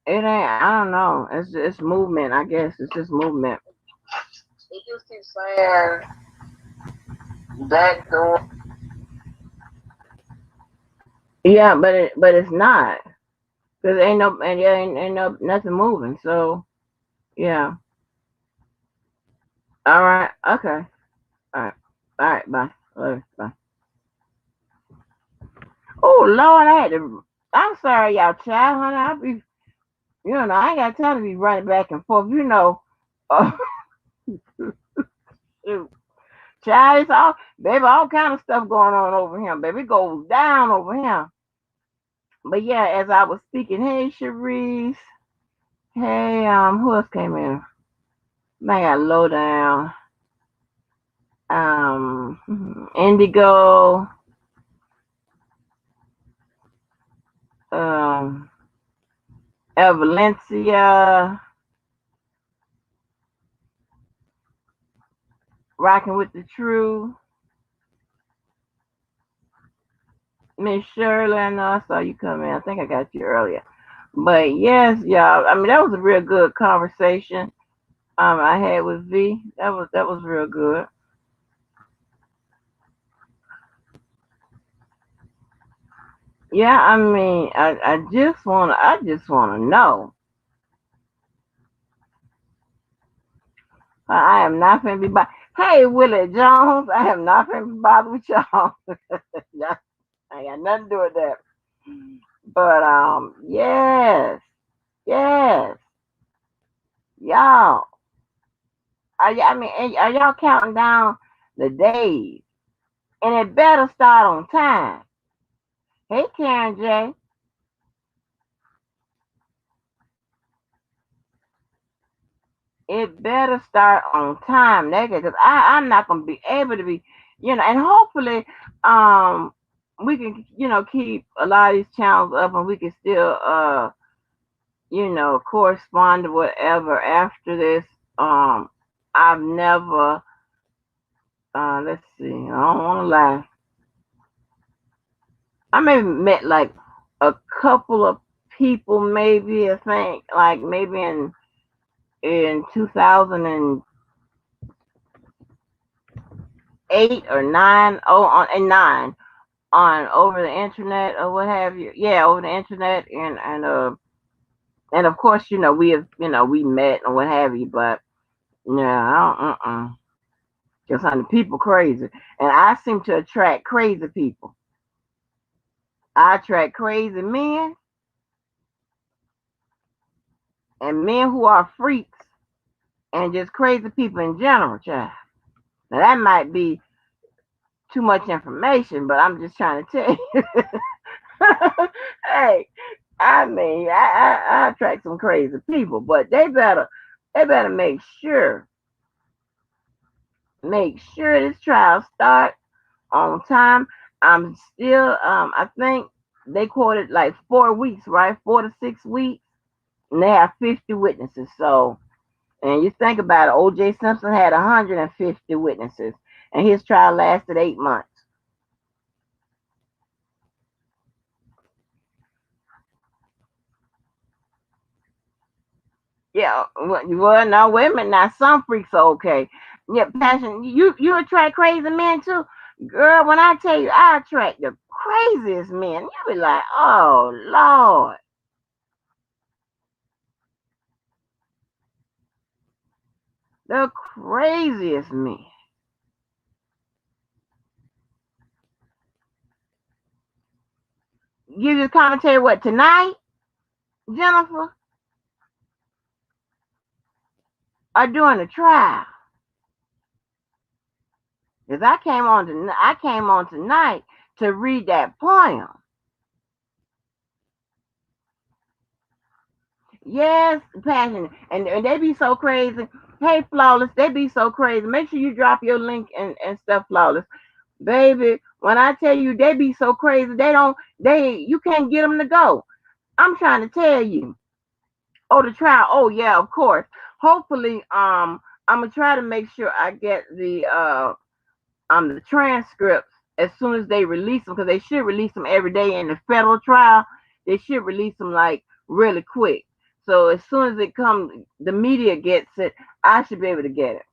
A: It ain't. I don't know. It's movement. I guess it's just movement. It just keeps saying that door. Yeah, but it's not because ain't no and yeah ain't no nothing moving. So yeah. All right. Okay. All right. All right. Bye. Bye. Oh Lord, I had to. I'm sorry, y'all, child, honey. I be, I ain't got time to be running back and forth. Uh, shoot. Child, it's all, baby, all kind of stuff going on over here, baby. It goes down over here. But yeah, as I was speaking, hey, Sharice. Hey, who else came in? Man, I got low down. Indigo. Um, Valencia. Rocking with the True. Miss Shirley, I know I saw you come in. I think I got you earlier. But yes, y'all. I mean, that was a real good conversation. I had with V. That was real good. Yeah, I mean, I just wanna know. I am not gonna be bothered. Hey, Willie Jones, I am not gonna be bothered with y'all. Yeah, I ain't got nothing to do with that. But yes, yes, Y'all, are y'all counting down the days? And it better start on time. Hey, Karen J, it better start on time, nigga, because I'm not gonna be able to be, and hopefully, um, we can, keep a lot of these channels up, and we can still, correspond to whatever after this. I've never, let's see, I don't want to lie. I maybe met like a couple of people, maybe I think, like maybe in 2008 or nine. Oh, on and nine on over the internet or what have you. Yeah, over the internet and of course, we have, we met and what have you. But yeah, I don't. Just honey, people crazy, and I seem to attract crazy people. I attract crazy men and men who are freaks and just crazy people in general, child. Now that might be too much information, but I'm just trying to tell you. Hey, I attract some crazy people, but they better make sure this trial start on time. I'm still I think they quoted like 4 weeks, right? 4 to 6 weeks, and they have 50 witnesses. So, and you think about it, O.J. Simpson had 150 witnesses, and his trial lasted 8 months. Yeah, well, no, wait a minute. Now, some freaks are okay. Yeah, passion. You attract crazy men too, girl. When I tell you, I attract the craziest men. You be like, oh Lord, the craziest men. Give you commentary what tonight, Jennifer, or during the trial? Because I came on tonight to read that poem. Yes, passion, and they be so crazy. Hey, flawless, they be so crazy. Make sure you drop your link and stuff, flawless, baby. When I tell you they be so crazy, you can't get them to go. I'm trying to tell you. Oh, the trial. Oh yeah, of course. Hopefully, I'm gonna try to make sure I get the transcripts as soon as they release them, because they should release them every day in the federal trial. They should release them like really quick. So as soon as it comes, the media gets it. I should be able to get it,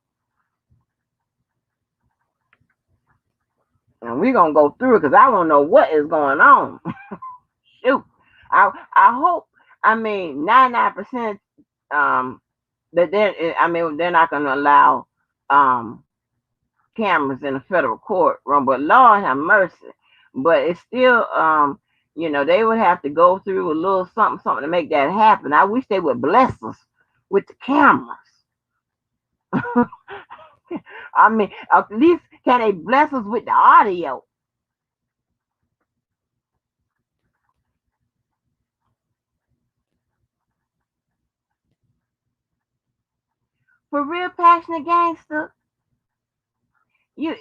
A: and we're gonna go through it because I want to know what is going on. Shoot, I hope. I mean, 99%. Um, that they're not gonna allow um cameras in a federal courtroom, but Lord have mercy. But it's still, they would have to go through a little something, something to make that happen. I wish they would bless us with the cameras. I mean, at least can they bless us with the audio? For real passionate gangster, you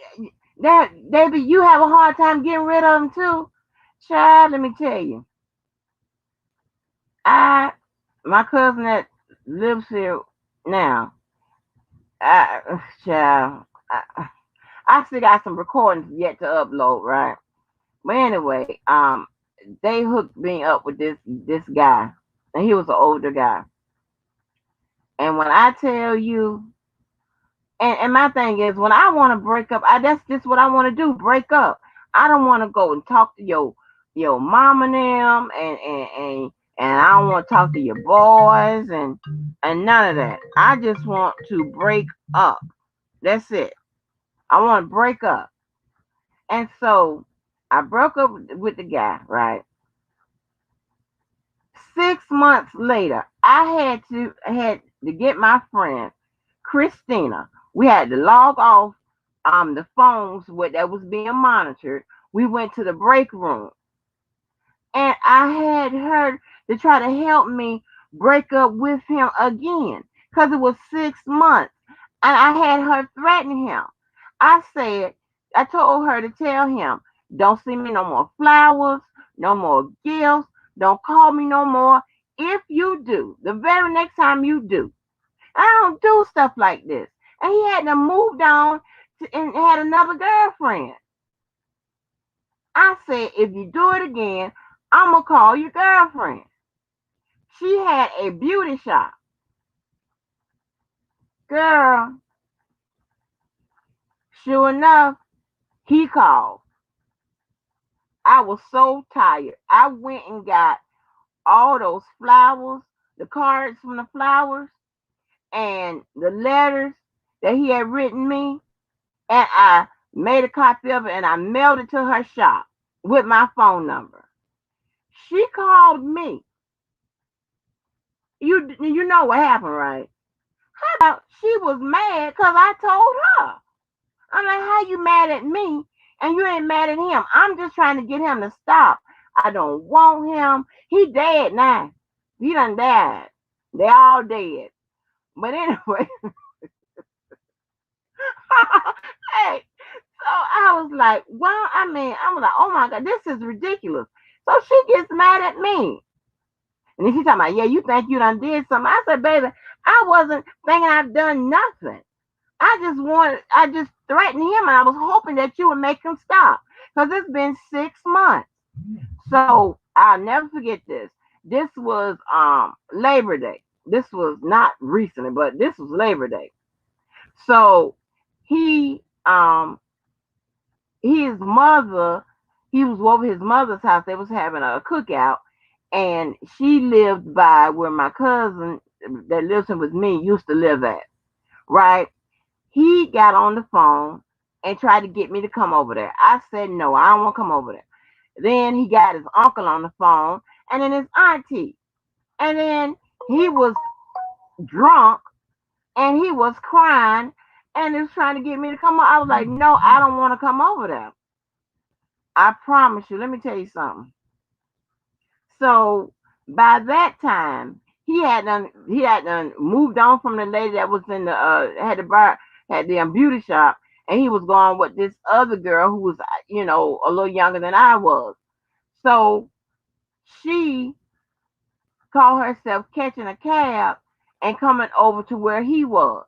A: that baby, you have a hard time getting rid of them too. Child, let me tell you, I my cousin that lives here now, child, I still got some recordings yet to upload, right? But anyway, they hooked me up with this guy, and he was an older guy. And when I tell you, and my thing is, when I want to break up, that's just what I want to do, break up. I don't want to go and talk to your mom and them, and I don't want to talk to your boys and none of that. I just want to break up. That's it. I want to break up. And so I broke up with the guy, right? 6 months later, I had to get my friend Christina. We had to log off the phones that was being monitored. We went to the break room, and I had her to try to help me break up with him again because it was 6 months, and I had her threaten him. I said, I told her to tell him, don't send me no more flowers, no more gifts, don't call me no more. If you do, the very next time you do, I don't do stuff like this. And he had to moved on and had another girlfriend. I said, if you do it again, I'm going to call your girlfriend. She had a beauty shop. Girl, sure enough, he called. I was so tired. I went and got all those flowers, the cards from the flowers, and the letters that he had written me, and I made a copy of it and I mailed it to her shop with my phone number. She called me. You know what happened, right? She was mad because I told her. I'm like, how you mad at me and you ain't mad at him? I'm just trying to get him to stop. I don't want him. He dead now. He done died. They all dead. But anyway, hey, so I was like, well, I mean, I'm like, oh my God, this is ridiculous. So she gets mad at me. And then she talking about, yeah, you think you done did something. I said, baby, I wasn't thinking I've done nothing. I just threatened him and I was hoping that you would make him stop. Because it's been 6 months. So I'll never forget this. This was Labor Day. This was not recently, but this was Labor Day. So he his mother, he was over his mother's house. They was having a cookout, and she lived by where my cousin that lives with me used to live at. Right? He got on the phone and tried to get me to come over there. I said no, I don't want to come over there. Then he got his uncle on the phone, and then his auntie, and then he was drunk and he was crying and he was trying to get me to come over. I was like, no, I don't want to come over there. I promise you. Let me tell you something. So by that time, he had done moved on from the lady that was in the had the bar had the beauty shop, and he was going with this other girl who was a little younger than I was. So she called herself catching a cab and coming over to where he was.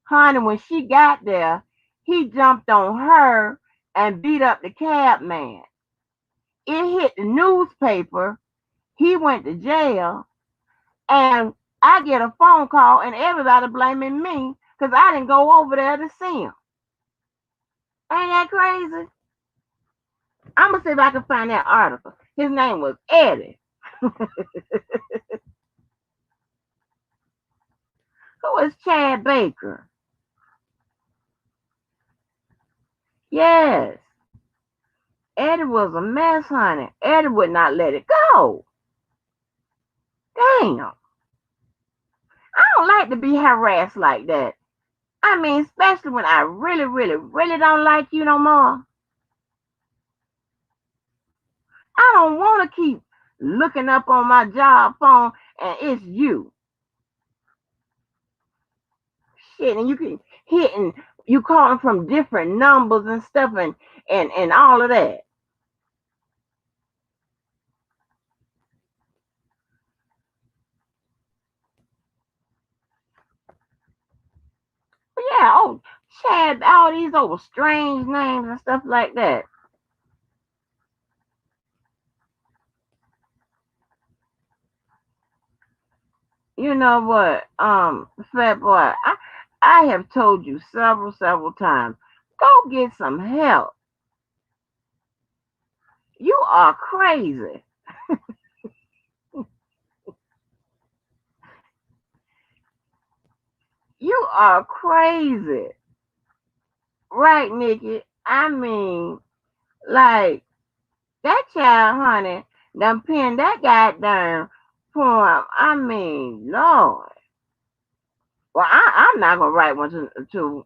A: Honey, when she got there, he jumped on her and beat up the cab man. It hit the newspaper. He went to jail, and I get a phone call, and everybody blaming me because I didn't go over there to see him. Ain't that crazy? I'm gonna see if I can find that article. His name was Eddie. Who is Chad Baker? Yes, Eddie was a mess, honey. Eddie would not let it go. Damn. I don't like to be harassed like that. I mean, especially when I really, really, really don't like you no more. I don't want to keep looking up on my job phone and it's you. Shit, and you can hitting you calling from different numbers and stuff and all of that. But yeah, oh Chad, all these old strange names and stuff like that. You know what, fat boy, I have told you several times, go get some help. You are crazy. You are crazy. Right, Nikki? I mean, like, that child, honey, done pinned that goddamn poem. I mean, Lord. Well, I'm not gonna write one to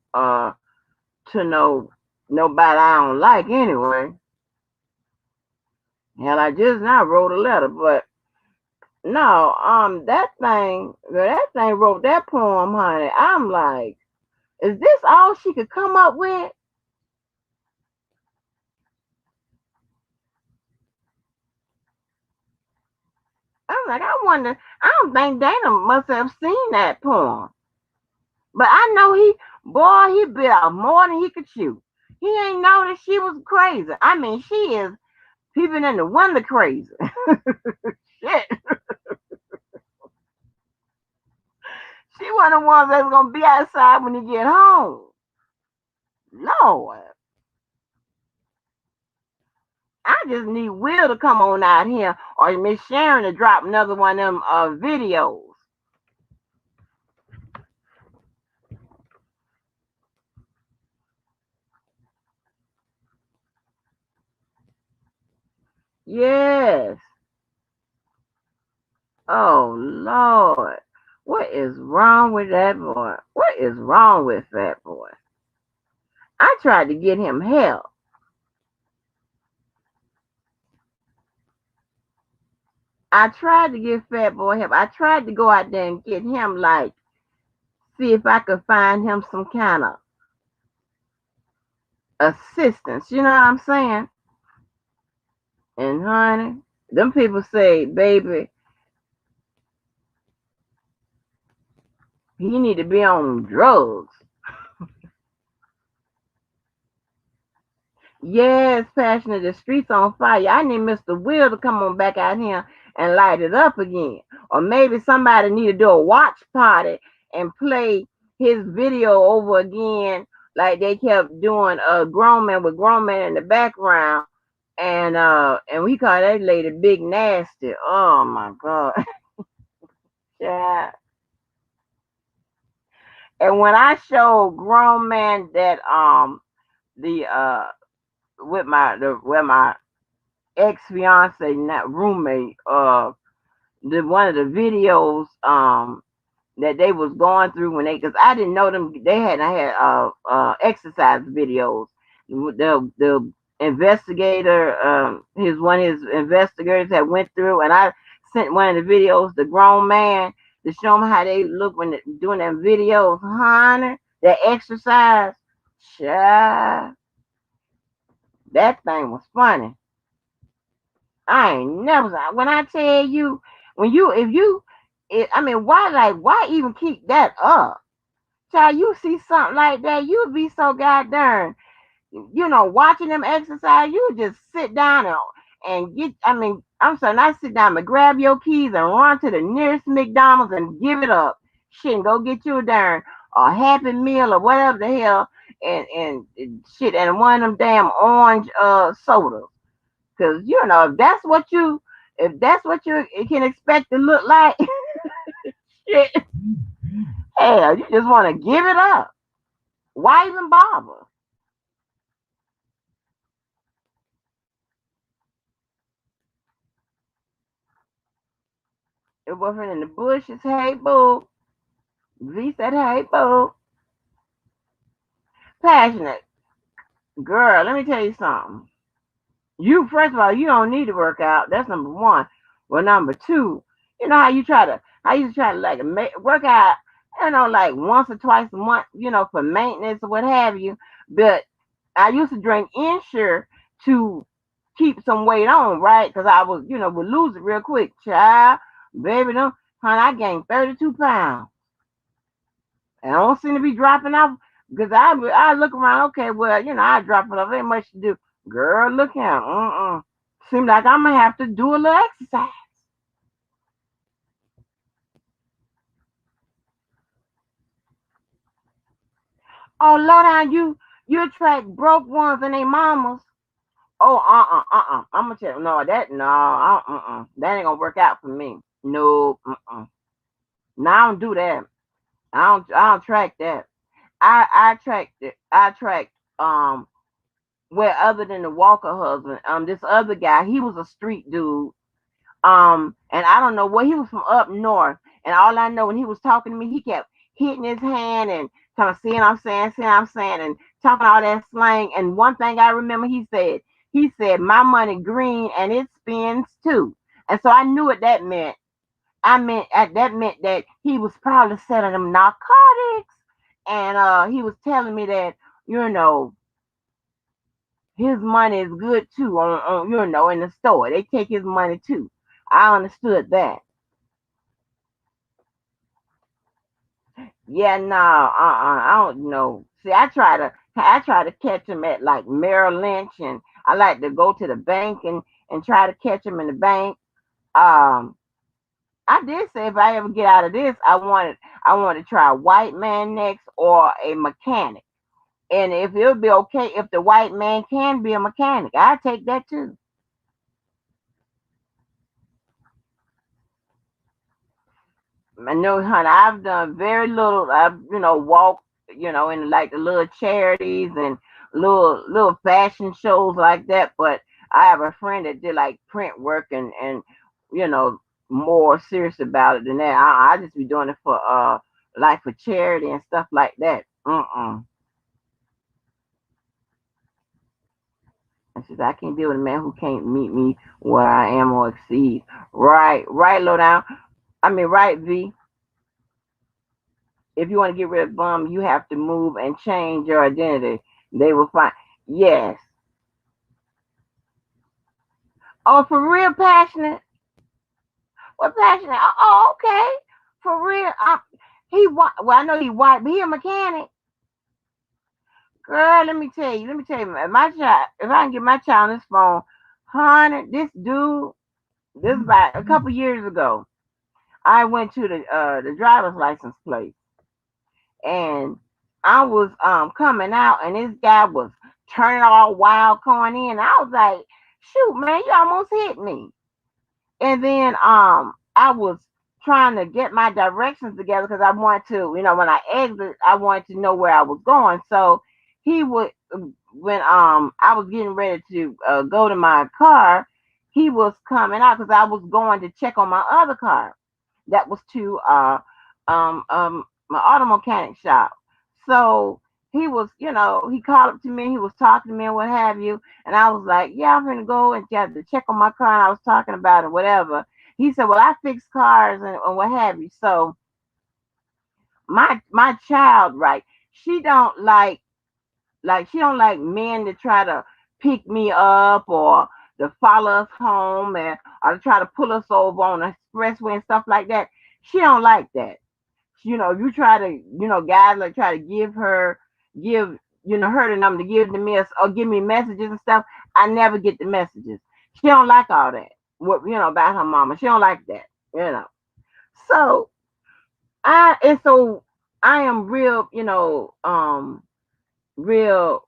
A: nobody I don't like anyway. Hell, I just now wrote a letter, but no, that thing wrote that poem, honey. I'm like, is this all she could come up with? I'm like, I wonder. I don't think Dana must have seen that poem, but I know boy, he bit off more than he could chew. He ain't know that she was crazy. I mean, she is peeping in the window crazy. Shit, she one of the ones that's gonna be outside when you get home. Lord, I just need Will to come on out here, or Miss Sharon to drop another one of them videos. Yes. Oh Lord, what is wrong with that boy? What is wrong with that boy? I tried to get him help. I tried to get Fat Boy help. I tried to go out there and get him, like, see if I could find him some kind of assistance. You know what I'm saying? And honey, them people say, baby, he need to be on drugs. Yes, passionate. The streets on fire. I need Mr. Will to come on back out here and light it up again. Or maybe somebody need to do a watch party and play his video over again, like they kept doing a grown man with grown man in the background. And we call that lady Big Nasty. Oh my God. Yeah. And when I showed grown man that the with my ex fiance, not roommate, the one of the videos that they was going through when they, because I didn't know them, they hadn't had exercise videos. The investigator, his one of his investigators had went through, and I sent one of the videos the grown man to show them how they look when they doing them videos, honey. That exercise, child, that thing was funny. I ain't never. When I tell you, when you, if you, I mean, why even keep that up? Child, you see something like that, you'd be so goddamn, watching them exercise. You would just sit down and get. I mean, I'm sorry, not sit down, but grab your keys and run to the nearest McDonald's and give it up. Shit, and go get you a Happy Meal or whatever the hell, and shit, and one of them damn orange sodas. Cause if that's what you can expect to look like, shit, hell, you just want to give it up. Why even bother? It wasn't in the bushes. Hey, boo. V said, hey, boo. Passionate. Girl, let me tell you something. You, first of all, you don't need to work out. That's number one. Well, number two, you know I used to try to like work out, like once or twice a month, for maintenance or what have you. But I used to drink Ensure to keep some weight on, right? Because I was, would lose it real quick. Child, baby, no, honey, I gained 32 pounds. And I don't seem to be dropping off because I look around, okay, well, I drop it off. Ain't much to do. Girl, look at Seems like I'm gonna have to do a little exercise. Oh, low down, you attract broke ones and they mamas. Oh, I'm gonna tell you, no, that ain't gonna work out for me. No, no, I don't do that. I don't track that. I track it. I track well, other than the Walker husband, this other guy, he was a street dude. And I don't know where he was from up north. And all I know, when he was talking to me, hitting his hand and kind of seeing I'm saying, and talking all that slang. And one thing I remember he said, my money green and it spins too. And so I knew what that meant. That meant that he was probably selling them narcotics. And he was telling me that, you know, his money is good too in the store. They take his money too. I understood that. Yeah, no, I don't know. See, I try to catch him at like Merrill Lynch, and I like to go to the bank and try to catch him in the bank. Um, I did say if I ever get out of this, I want to try a white man next or a mechanic. And if it'll be okay if the white man can be a mechanic, I take that too. No, honey, I've done very little. I've, walked, in like the little charities and little fashion shows like that. But I have a friend that did like print work and you know, more serious about it than that. I just be doing it for like for charity and stuff like that. I said I can't deal with a man who can't meet me where I am or exceed. Right, low down. I mean, right, V. If you want to get rid of bum, you have to move and change your identity. They will find. Yes. Oh, for real passionate. What passionate? Oh, okay. For real. Well, I know he white, but he a mechanic. Girl, let me tell you. Let me tell you. If I can get my child on this phone, honey, this dude, this is about a couple years ago. I went to the driver's license place, and I was coming out, and this guy was turning all wild going in. I was like, shoot, man, you almost hit me. And then I was trying to get my directions together because I wanted to, when I exit, I wanted to know where I was going. So he would when I was getting ready to go to my car, he was coming out because I was going to check on my other car that was to my auto mechanic shop. So he was, he called up to me, he was talking to me and what have you. And I was like, yeah, I'm gonna go and have to check on my car. And I was talking about it, whatever. He said, well, I fix cars and what have you. So my child, right? She don't she don't like men to try to pick me up or to follow us home or to try to pull us over on the expressway and stuff like that. She don't like that. You try to, guys like try to give, her the number to give to me or give me messages and stuff. I never get the messages. She don't like all that. What, about her mama. She don't like that, you know. So so I am real, real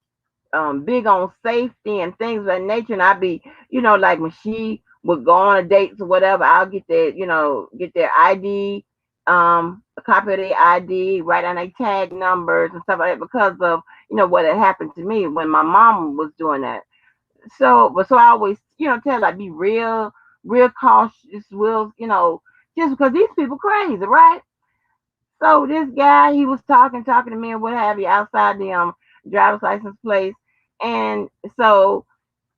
A: big on safety and things of that nature. And I be, like when she would go on a dates or whatever, I'll get get their ID, a copy of their ID, write down their tag numbers and stuff like that because of, what had happened to me when my mom was doing that. So I always, tell her be real cautious, just because these people crazy, right? So this guy, he was talking to me and what have you outside the driver's license place. And so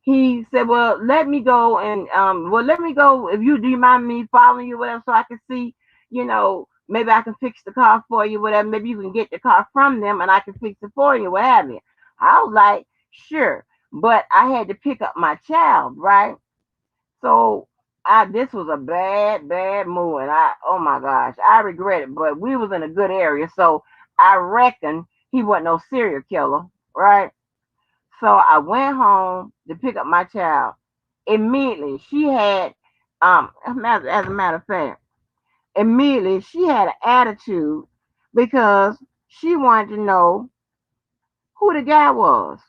A: he said, well, let me go and let me go if you do you mind me following you, whatever, so I can see, maybe I can fix the car for you, whatever. Maybe you can get the car from them and I can fix it for you, what have you. I was like, sure. But I had to pick up my child, right? So this was a bad move, and oh my gosh, I regret it. But we was in a good area, so I reckon he wasn't no serial killer, right? So I went home to pick up my child. Immediately, she had, as a matter of fact, immediately she had an attitude because she wanted to know who the guy was.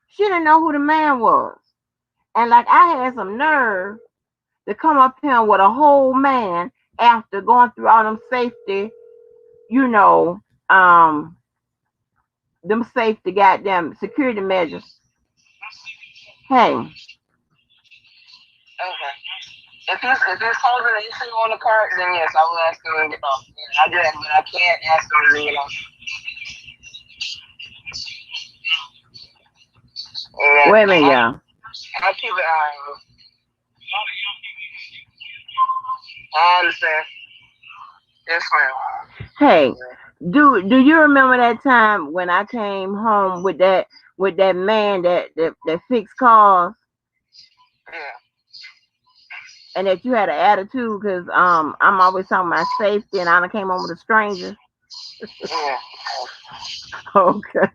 A: She didn't know who the man was, and like I had some nerve to come up here with a whole man after going through all you know, um, them safety goddamn security measures. Hey,
B: Okay.
C: If he's holding an issue on the cart, then yes, I will ask him to get off. Yeah, I do that, but I can't ask him to get off. And
A: Wait a minute, y'all.
C: I keep it. I understand. Yes, ma'am.
A: Hey, do you remember that time when I came home with that man that fixed cars
C: Yeah.
A: and that you had an attitude because I'm always talking about safety and I done came home with a stranger.
C: Yeah.
A: Okay.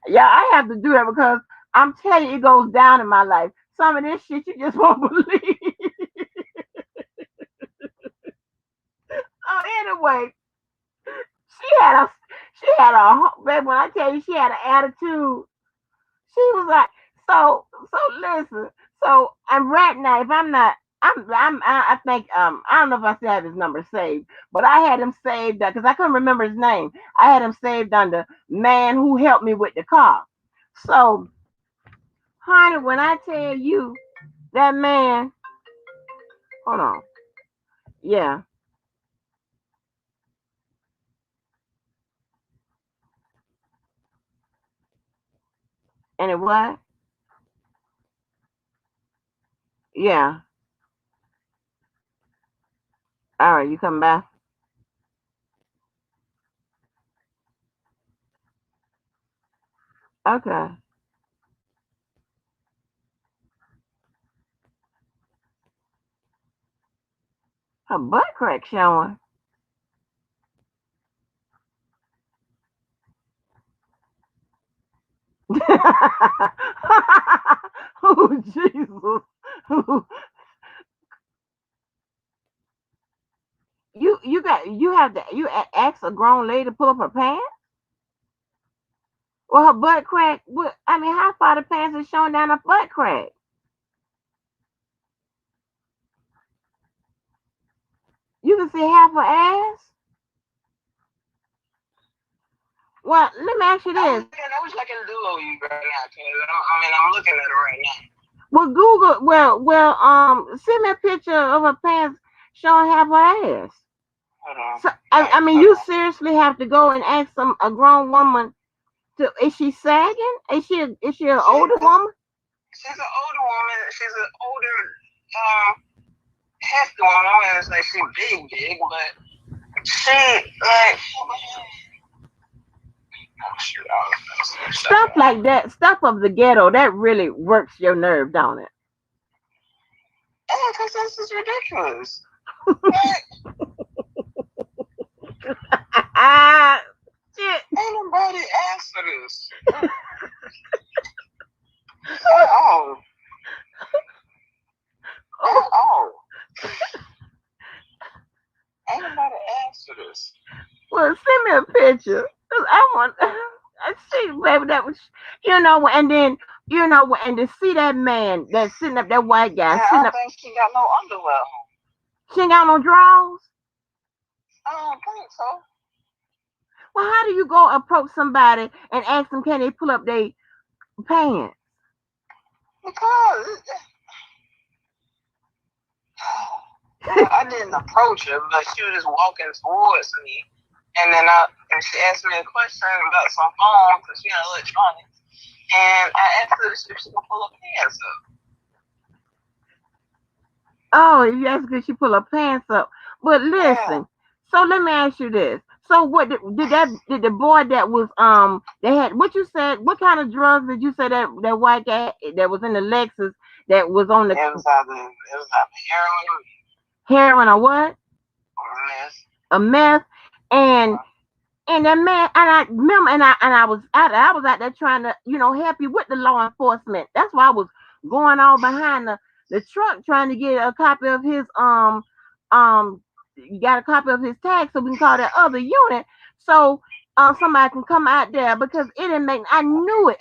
A: Yeah, I have to do that because I'm telling you, it goes down in my life. Some of this shit you just won't believe. So anyway, she had a baby. When I tell you she had an attitude, she was like, so listen. So I'm right now. If I'm not, I think I don't know if I still have his number saved, but I had him saved because I couldn't remember his name. I had him saved under man who helped me with the car. So, honey, when I tell you that man, hold on, yeah, and it was, yeah. All right, you come back. Okay, her butt crack showing. Oh Jesus! You have to ask a grown lady to pull up her pants. Well, her butt crack. What? I mean, how far the pants is showing down her butt crack? You can see half her ass. Well, let me ask you this.
C: I wish I can do you right now, cause I'm looking at it right now.
A: Well, Google. Send me a picture of her pants showing half her ass.
C: Hold on.
A: So,
C: Hey,
A: I mean,
C: hold
A: you
C: on.
A: seriously have to go and ask a grown woman to. Is she sagging? Is she an
C: She,
A: older woman?
C: she's an older woman. She's an older, hefty woman. I wouldn't say she big, but she like. Oh shoot! I was gonna say
A: Stuff like that, stuff of the ghetto, that really works your nerve, don't it?
C: yeah, cause this is ridiculous. Like,
A: Shit.
C: ain't nobody asked for this at all. At
A: Oh,
C: all. Ain't nobody asked for this.
A: well, send me a picture. 'Cause I want. I see, baby. That was, and then and to see that man that's sitting up, that white
C: And
A: guy
C: I
A: sitting
C: don't
A: up,
C: think she got no underwear.
A: she ain't got no drawers.
C: I don't think so.
A: Well, how do you go approach somebody and ask them can they pull up their pants?
C: Because well, I didn't approach her, but she was just walking towards me. And she asked me a question about some phones because she had electronics. And I asked her if she could pull her pants up.
A: Oh, yes, because she pull her pants up. But
C: Yeah.
A: listen, so let me ask you this. So what did the boy that was they had what you said, what kind of drugs did you say that white guy that was in the Lexus that was on the
C: It was either
A: heroin or what?
C: heroin or meth.
A: A meth and that man and I remember and I was out there trying to, help you with the law enforcement. That's why I was going all behind the truck trying to get a copy of his um got a copy of his tag so we can call that other unit so somebody can come out there because it didn't make I knew it.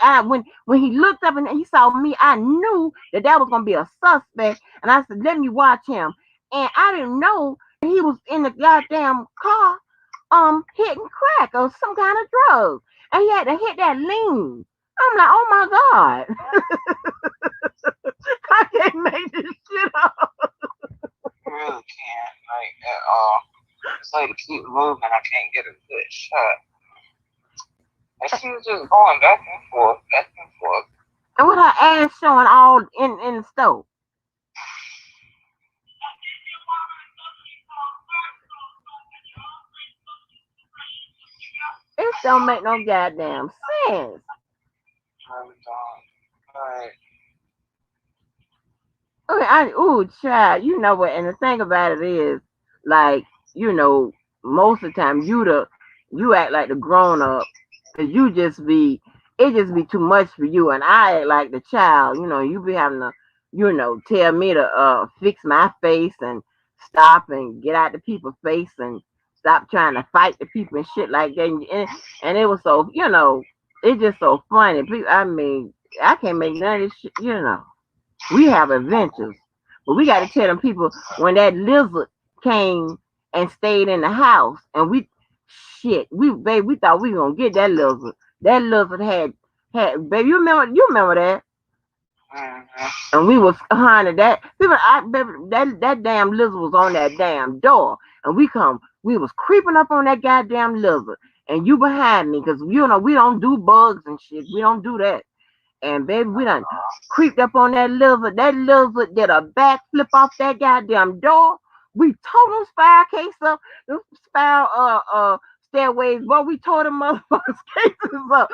A: When he looked up and he saw me, I knew that was gonna be a suspect and I said, let me watch him. And I didn't know that he was in the goddamn car hitting crack or some kind of drug. And he had to hit that lean. I'm like, oh my God. I can't make this shit up.
C: You really can't, like, at all. It's like to keep moving, I can't get a good shot. And she was just going back and forth, back and forth.
A: And with her ass showing all in the stove. It don't make no goddamn sense.
C: Really don't. Like,
A: Okay, child, you know what? And the thing about it is, like, you know, most of the time you act like the grown up, cause it just be too much for you, and I act like the child. You know, you be having to, tell me to fix my face and stop and get out the people's face and stop trying to fight the people and shit like that. And it was so, it's just so funny. I mean, I can't make none of this shit. We have adventures. But we got to tell them people when that lizard came and stayed in the house and we thought we were gonna get that lizard. That lizard baby, you remember that?
C: mm-hmm.
A: And we was behind that. Baby, that damn lizard was on that damn door. And we was creeping up on that goddamn lizard. And you behind me, because we don't do bugs and shit. We don't do that. And baby, we done creeped up on that lizard. That lizard did a backflip off that goddamn door. We tore them spiral case up, them spiral stairways. Boy, we tore them motherfuckers cases up.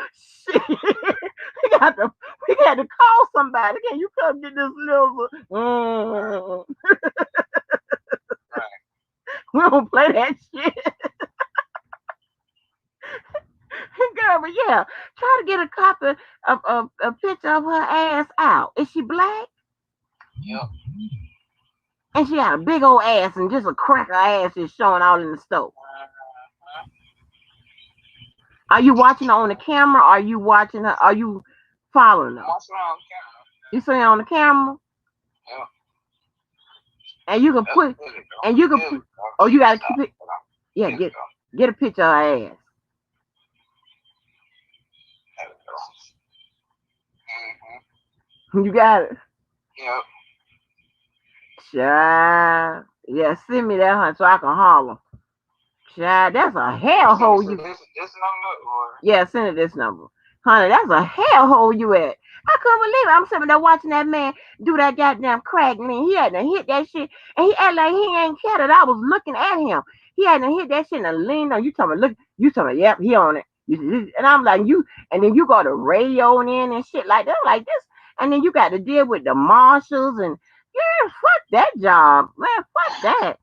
A: Shit. we got to we had to call somebody. Can you come get this lizard? We don't play that shit. Girl, but yeah, try to get a copy of a picture of her ass out. Is she black?
C: Yep.
A: And she got a big old ass and just a crack of ass is showing all in the stove. Are you watching her on the camera? Or are you watching her? Are you following her?
C: I'm watching on camera.
A: You see her on the camera?
C: Yeah.
A: And you can put, and you can put, oh, you gotta keep it. Yeah, get a picture of her ass.
C: Mm-hmm.
A: You got it.
C: Yep.
A: Child. Yeah, send me that, honey, so I can holler. Child, that's a hellhole you.
C: This number or?
A: Yeah, send it this number. Honey, that's a hellhole you at. I couldn't believe it. I'm sitting there watching that man do that goddamn crack. Man, he had to hit that shit, and he act like he ain't cared that I was looking at him. He had to hit that shit and lean on. You talking about, look, you talking about, yep, he on it. And I'm like, and then you got the radio in and shit like that, like this. And then you got to deal with the marshals and, yeah, fuck that job. Man, fuck that.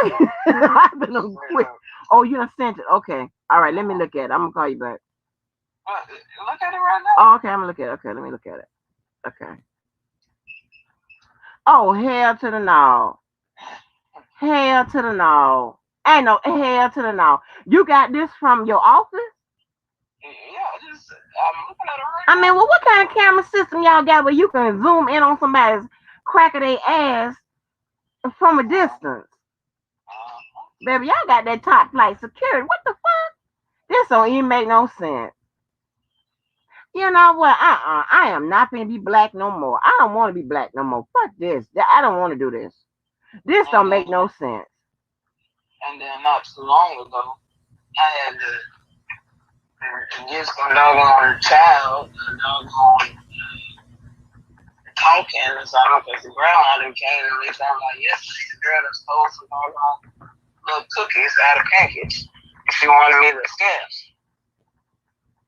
A: Fuck. I've been on quit. Oh, you done sent it. Okay. All right, let me look at it. I'm going to call you back.
C: Look at it right now.
A: Oh, okay, I'm going to look at it. Okay, let me look at it. Okay. Oh, hell to the no. Hell to the no. Ain't no hell to the no. You got this from your office?
C: Yeah, I'm looking at it right now.
A: I mean, well, what kind of camera system y'all got where you can zoom in on somebody's crack of their ass from a distance? Baby, y'all got that top flight security. What the fuck? This don't even make no sense. You know what? I am not gonna be black no more. I don't want to be black no more. Fuck this. I don't want to do this. This don't make no sense.
C: And then not too long ago, I had to get some doggone child, doggone talking or something, because the grandma came and they found out yesterday the girl that stole some doggone little cookies out of package. She wanted me to sketch.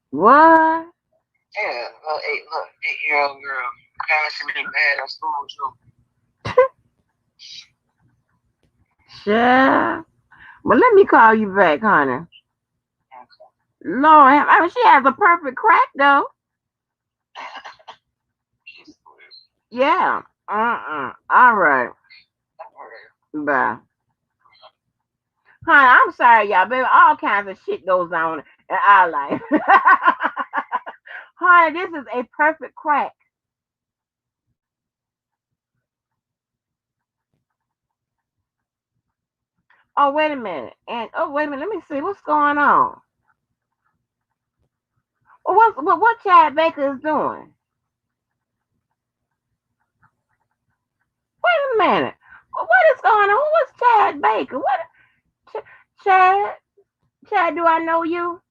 A: What?
C: Yeah, little 8-year-old girl. Parents should be bad in school too.
A: Yeah. Well, let me call you back, honey.
C: Okay.
A: Lord, I mean, she has a perfect crack though. Yeah. All right. Bye. Honey, I'm sorry, y'all, baby. All kinds of shit goes on in our life. Honey, this is a perfect crack. Oh, wait a minute. And wait a minute. Let me see what's going on. Well, what Chad Baker is doing? a minute. What is going on? Who is Chad Baker? What? Chad? Chad, do I know you?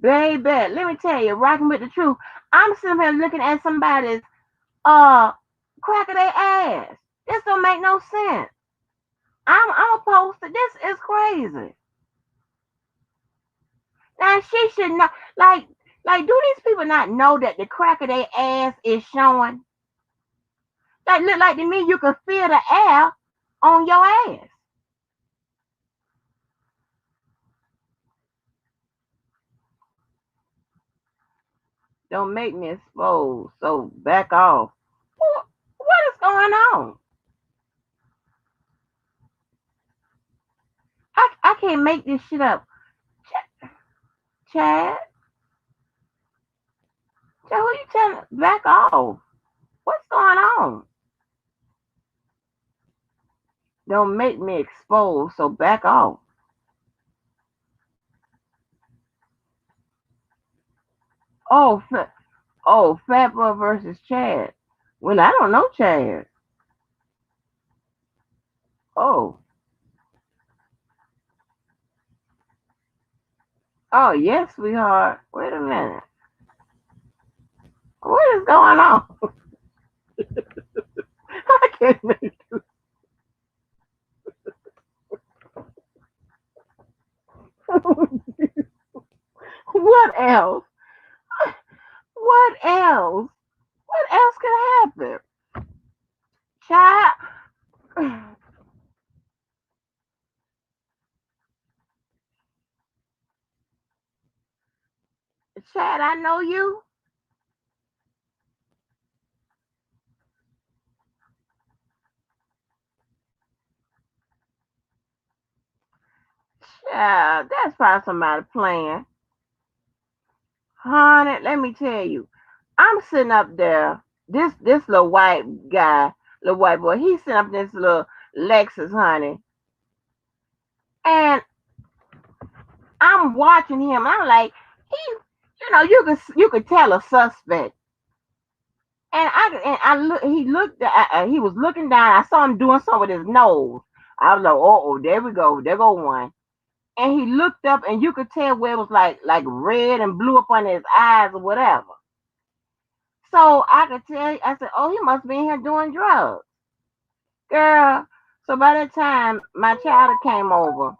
A: Baby, let me tell you, rocking with the truth. I'm sitting here looking at somebody's uh crack of their ass. This don't make no sense. I'm opposed to this. Is crazy. Now she should know. Do these people not know that the crack of their ass is showing? Like, look like to me, you can feel the air on your ass. Don't make me expose. So back off. What is going on? I can't make this shit up. Chad, Chad, who you telling? Back off. What's going on? Don't make me expose. So back off. Oh, Fat Boy versus Chad. Well, I don't know Chad. Oh, oh yes, sweetheart. Wait a minute. What is going on? I can't make. What else? What else? What else could happen? Chad, Chad, I know you. Chad, that's probably somebody playing. Honey, let me tell you. I'm sitting up there. This little white guy, little white boy, he's sitting up in this little Lexus, honey. And I'm watching him. I'm like, you could tell a suspect. And I look. He looked. He was looking down. I saw him doing something with his nose. I was like, oh, there we go. There go one. And he looked up, and you could tell where it was like red and blue up on his eyes or whatever. So I could tell. I said, oh, he must be in here doing drugs, girl. So by the time my child came over,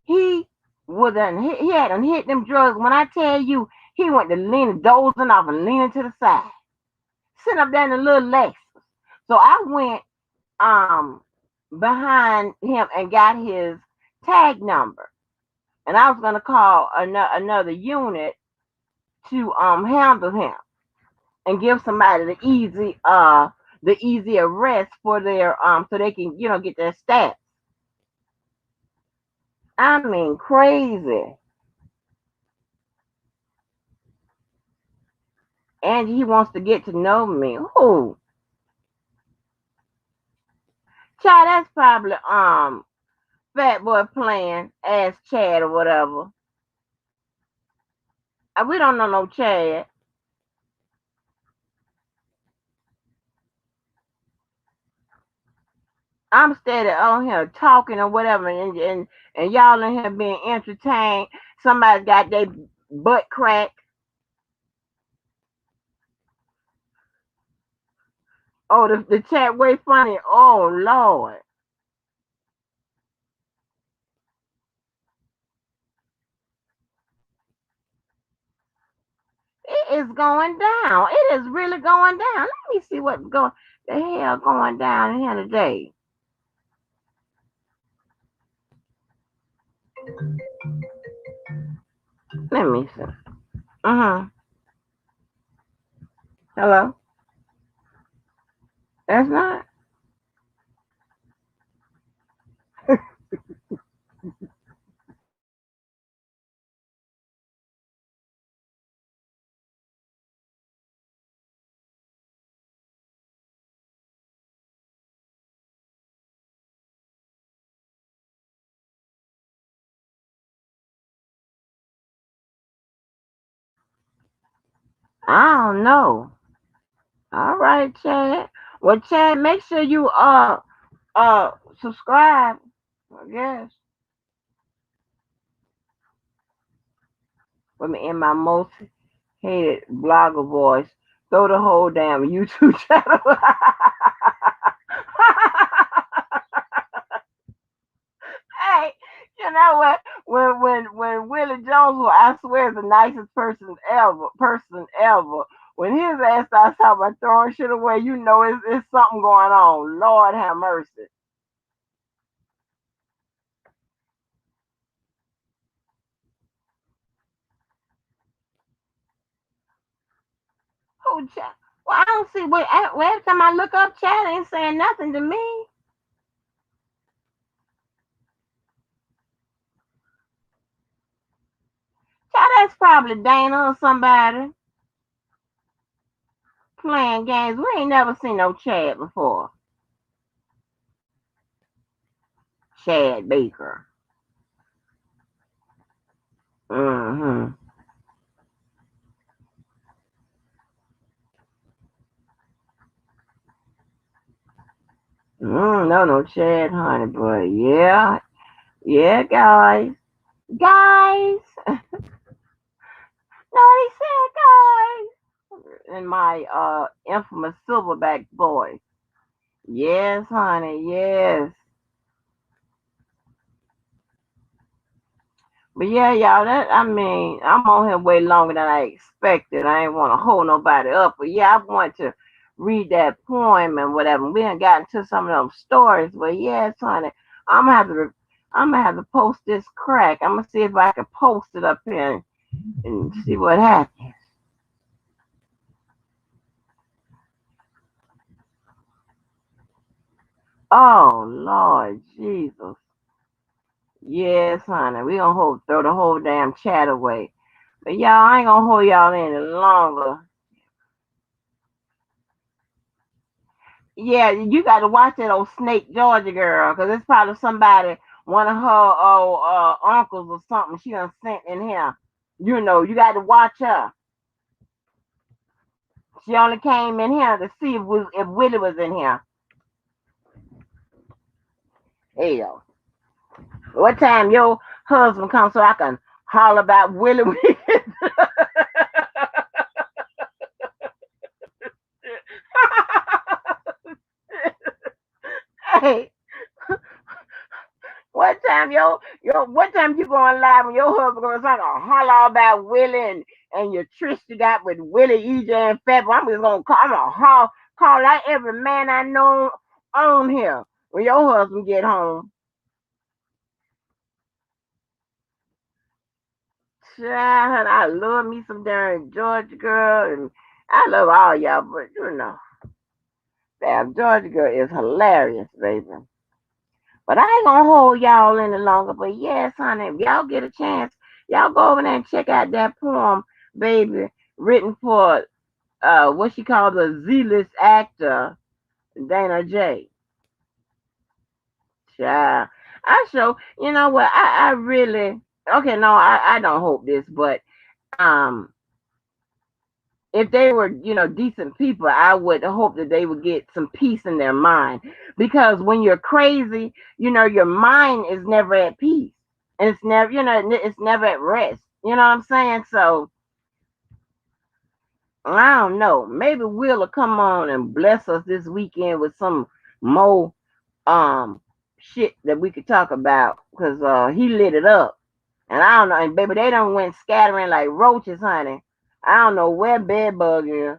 A: he he hadn't hit them drugs. When I tell you, he went to leaning, dozing off and leaning to the side, sitting up there in the little Lexus. So I went behind him and got his tag number, and I was gonna call another unit to handle him and give somebody the easy arrest for their so they can get their stats. I mean crazy. And he wants to get to know me. Who? Child, that's probably Fat Boy playing as Chad or whatever. We don't know no Chad. I'm steady on here talking or whatever, and y'all in here being entertained. Somebody's got their butt crack. Oh, the chat way funny. Oh Lord, it is going down. It is really going down. Let me see what's going the hell going down here today. Let me see. Uh huh. Hello. That's not. I don't know. All right, Chad. Well, Chad, make sure you subscribe. I guess. Let me in my most hated blogger voice. Throw the whole damn YouTube channel. Hey, you know what? When Willie Jones, who I swear is the nicest person ever, when his ass starts talking about throwing shit away, you know it's something going on. Lord have mercy. Who chat? Well, I don't see. Every time I look up, chat ain't saying nothing to me. Chat, that's probably Dana or somebody playing games. We ain't never seen no Chad before. Chad Baker. Mm-hmm. No, Chad, honey, but yeah, yeah, guys, no, he said guys, in my infamous silverback voice. Yes, honey, yes. But yeah, y'all, I mean, I'm on here way longer than I expected. I ain't want to hold nobody up, but yeah, I want to read that poem and whatever. We ain't gotten to some of them stories, but yes, honey, I'm gonna have to, I'm gonna have to post this crack. I'm gonna see if I can post it up here and see what happens. Oh Lord Jesus, yes, honey, we gonna throw the whole damn chat away. But y'all, I ain't gonna hold y'all any longer. Yeah, you got to watch that old Snake Georgia girl, cause it's probably somebody, one of her uncles or something. She done sent in here. You know, you got to watch her. She only came in here to see if Willie was in here. Hell, what time your husband comes so I can holler about Willie? Hey, what time you going live when your husband goes on to holler about Willie and your tryst you got with Willie, EJ, and Fab? I'm just gonna call out every man I know on here when your husband get home. Child, I love me some darn Georgia girl, and I love all y'all, but you know, damn Georgia girl is hilarious, baby. But I ain't gonna hold y'all any longer. But yes, honey, if y'all get a chance, y'all go over there and check out that poem, baby, written for what she called a Z-list actor, Dana J. Child. I show, you know what, I really, okay, no, I don't hope this, but um if they were, decent people, I would hope that they would get some peace in their mind. Because when you're crazy, your mind is never at peace. And it's never, it's never at rest. You know what I'm saying? So I don't know. Maybe Will come on and bless us this weekend with some more um shit that we could talk about. Cause he lit it up. And I don't know, and baby, they done went scattering like roaches, honey. I don't know where bedbug is.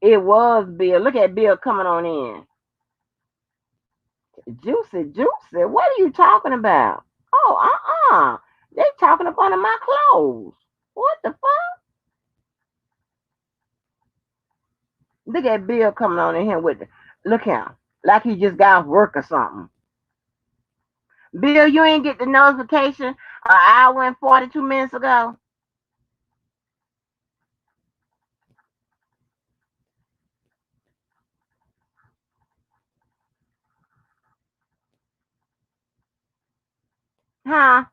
A: It was Bill. Look at Bill coming on in. Juicy, juicy. What are you talking about? Oh, They talking up under my clothes. What the fuck? Look at Bill coming on in here with look him. Like he just got off work or something. Bill, you ain't get the notification an hour and 42 minutes ago? Huh?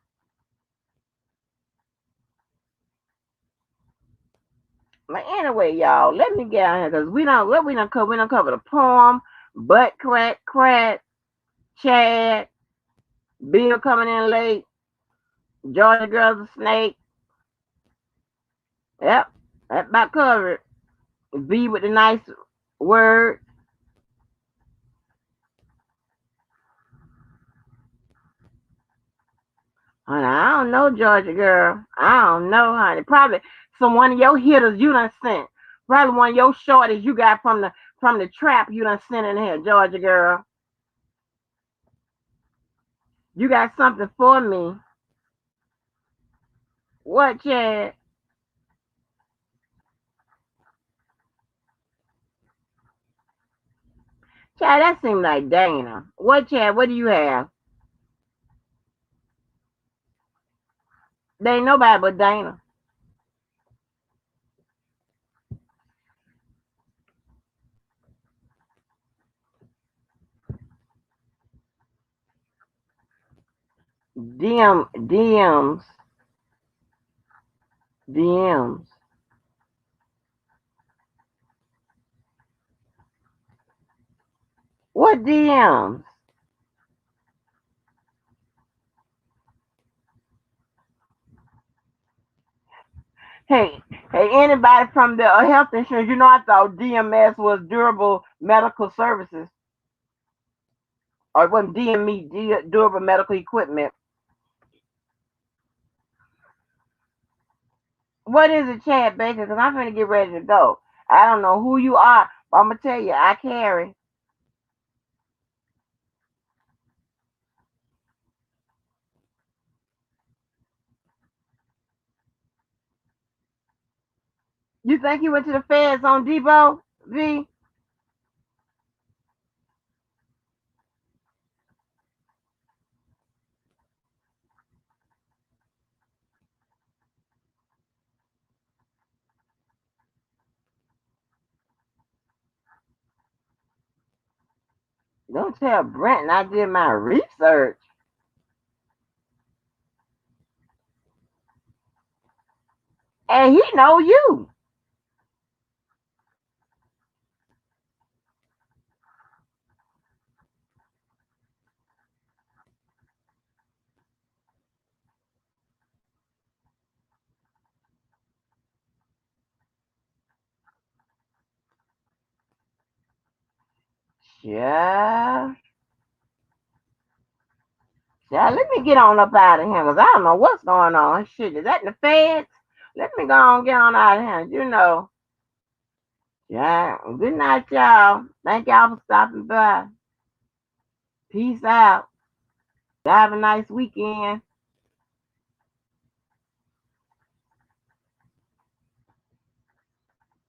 A: But anyway, y'all, let me get out here because we don't cover the poem, butt crack, Chad, Bill coming in late, Georgia girl's a snake. Yep, that about covered. V with the nice word. Honey, I don't know, Georgia girl. I don't know, honey. Probably some one of your hitters you done sent. Probably one of your shorties you got from the trap you done sent in here, Georgia girl. You got something for me. What, Chad? Chad, that seemed like Dana. What, Chad? What do you have? There ain't nobody but Dana. DMs, DMs. What DMs? Hey, hey, anybody from the health insurance? You know, I thought DMS was durable medical services, or it wasn't DME, durable medical equipment. What is it, Chad Baker? Because I'm going to get ready to go. I don't know who you are, but I'm going to tell you, I carry. You think he went to the feds on Debo, V? Don't tell Brent I did my research. And he know you. Yeah. Yeah, let me get on up out of here because I don't know what's going on. Shit, is that the feds? Let me go on get on out of here. You know. Yeah. Good night, y'all. Thank y'all for stopping by. Peace out. Y'all have a nice weekend.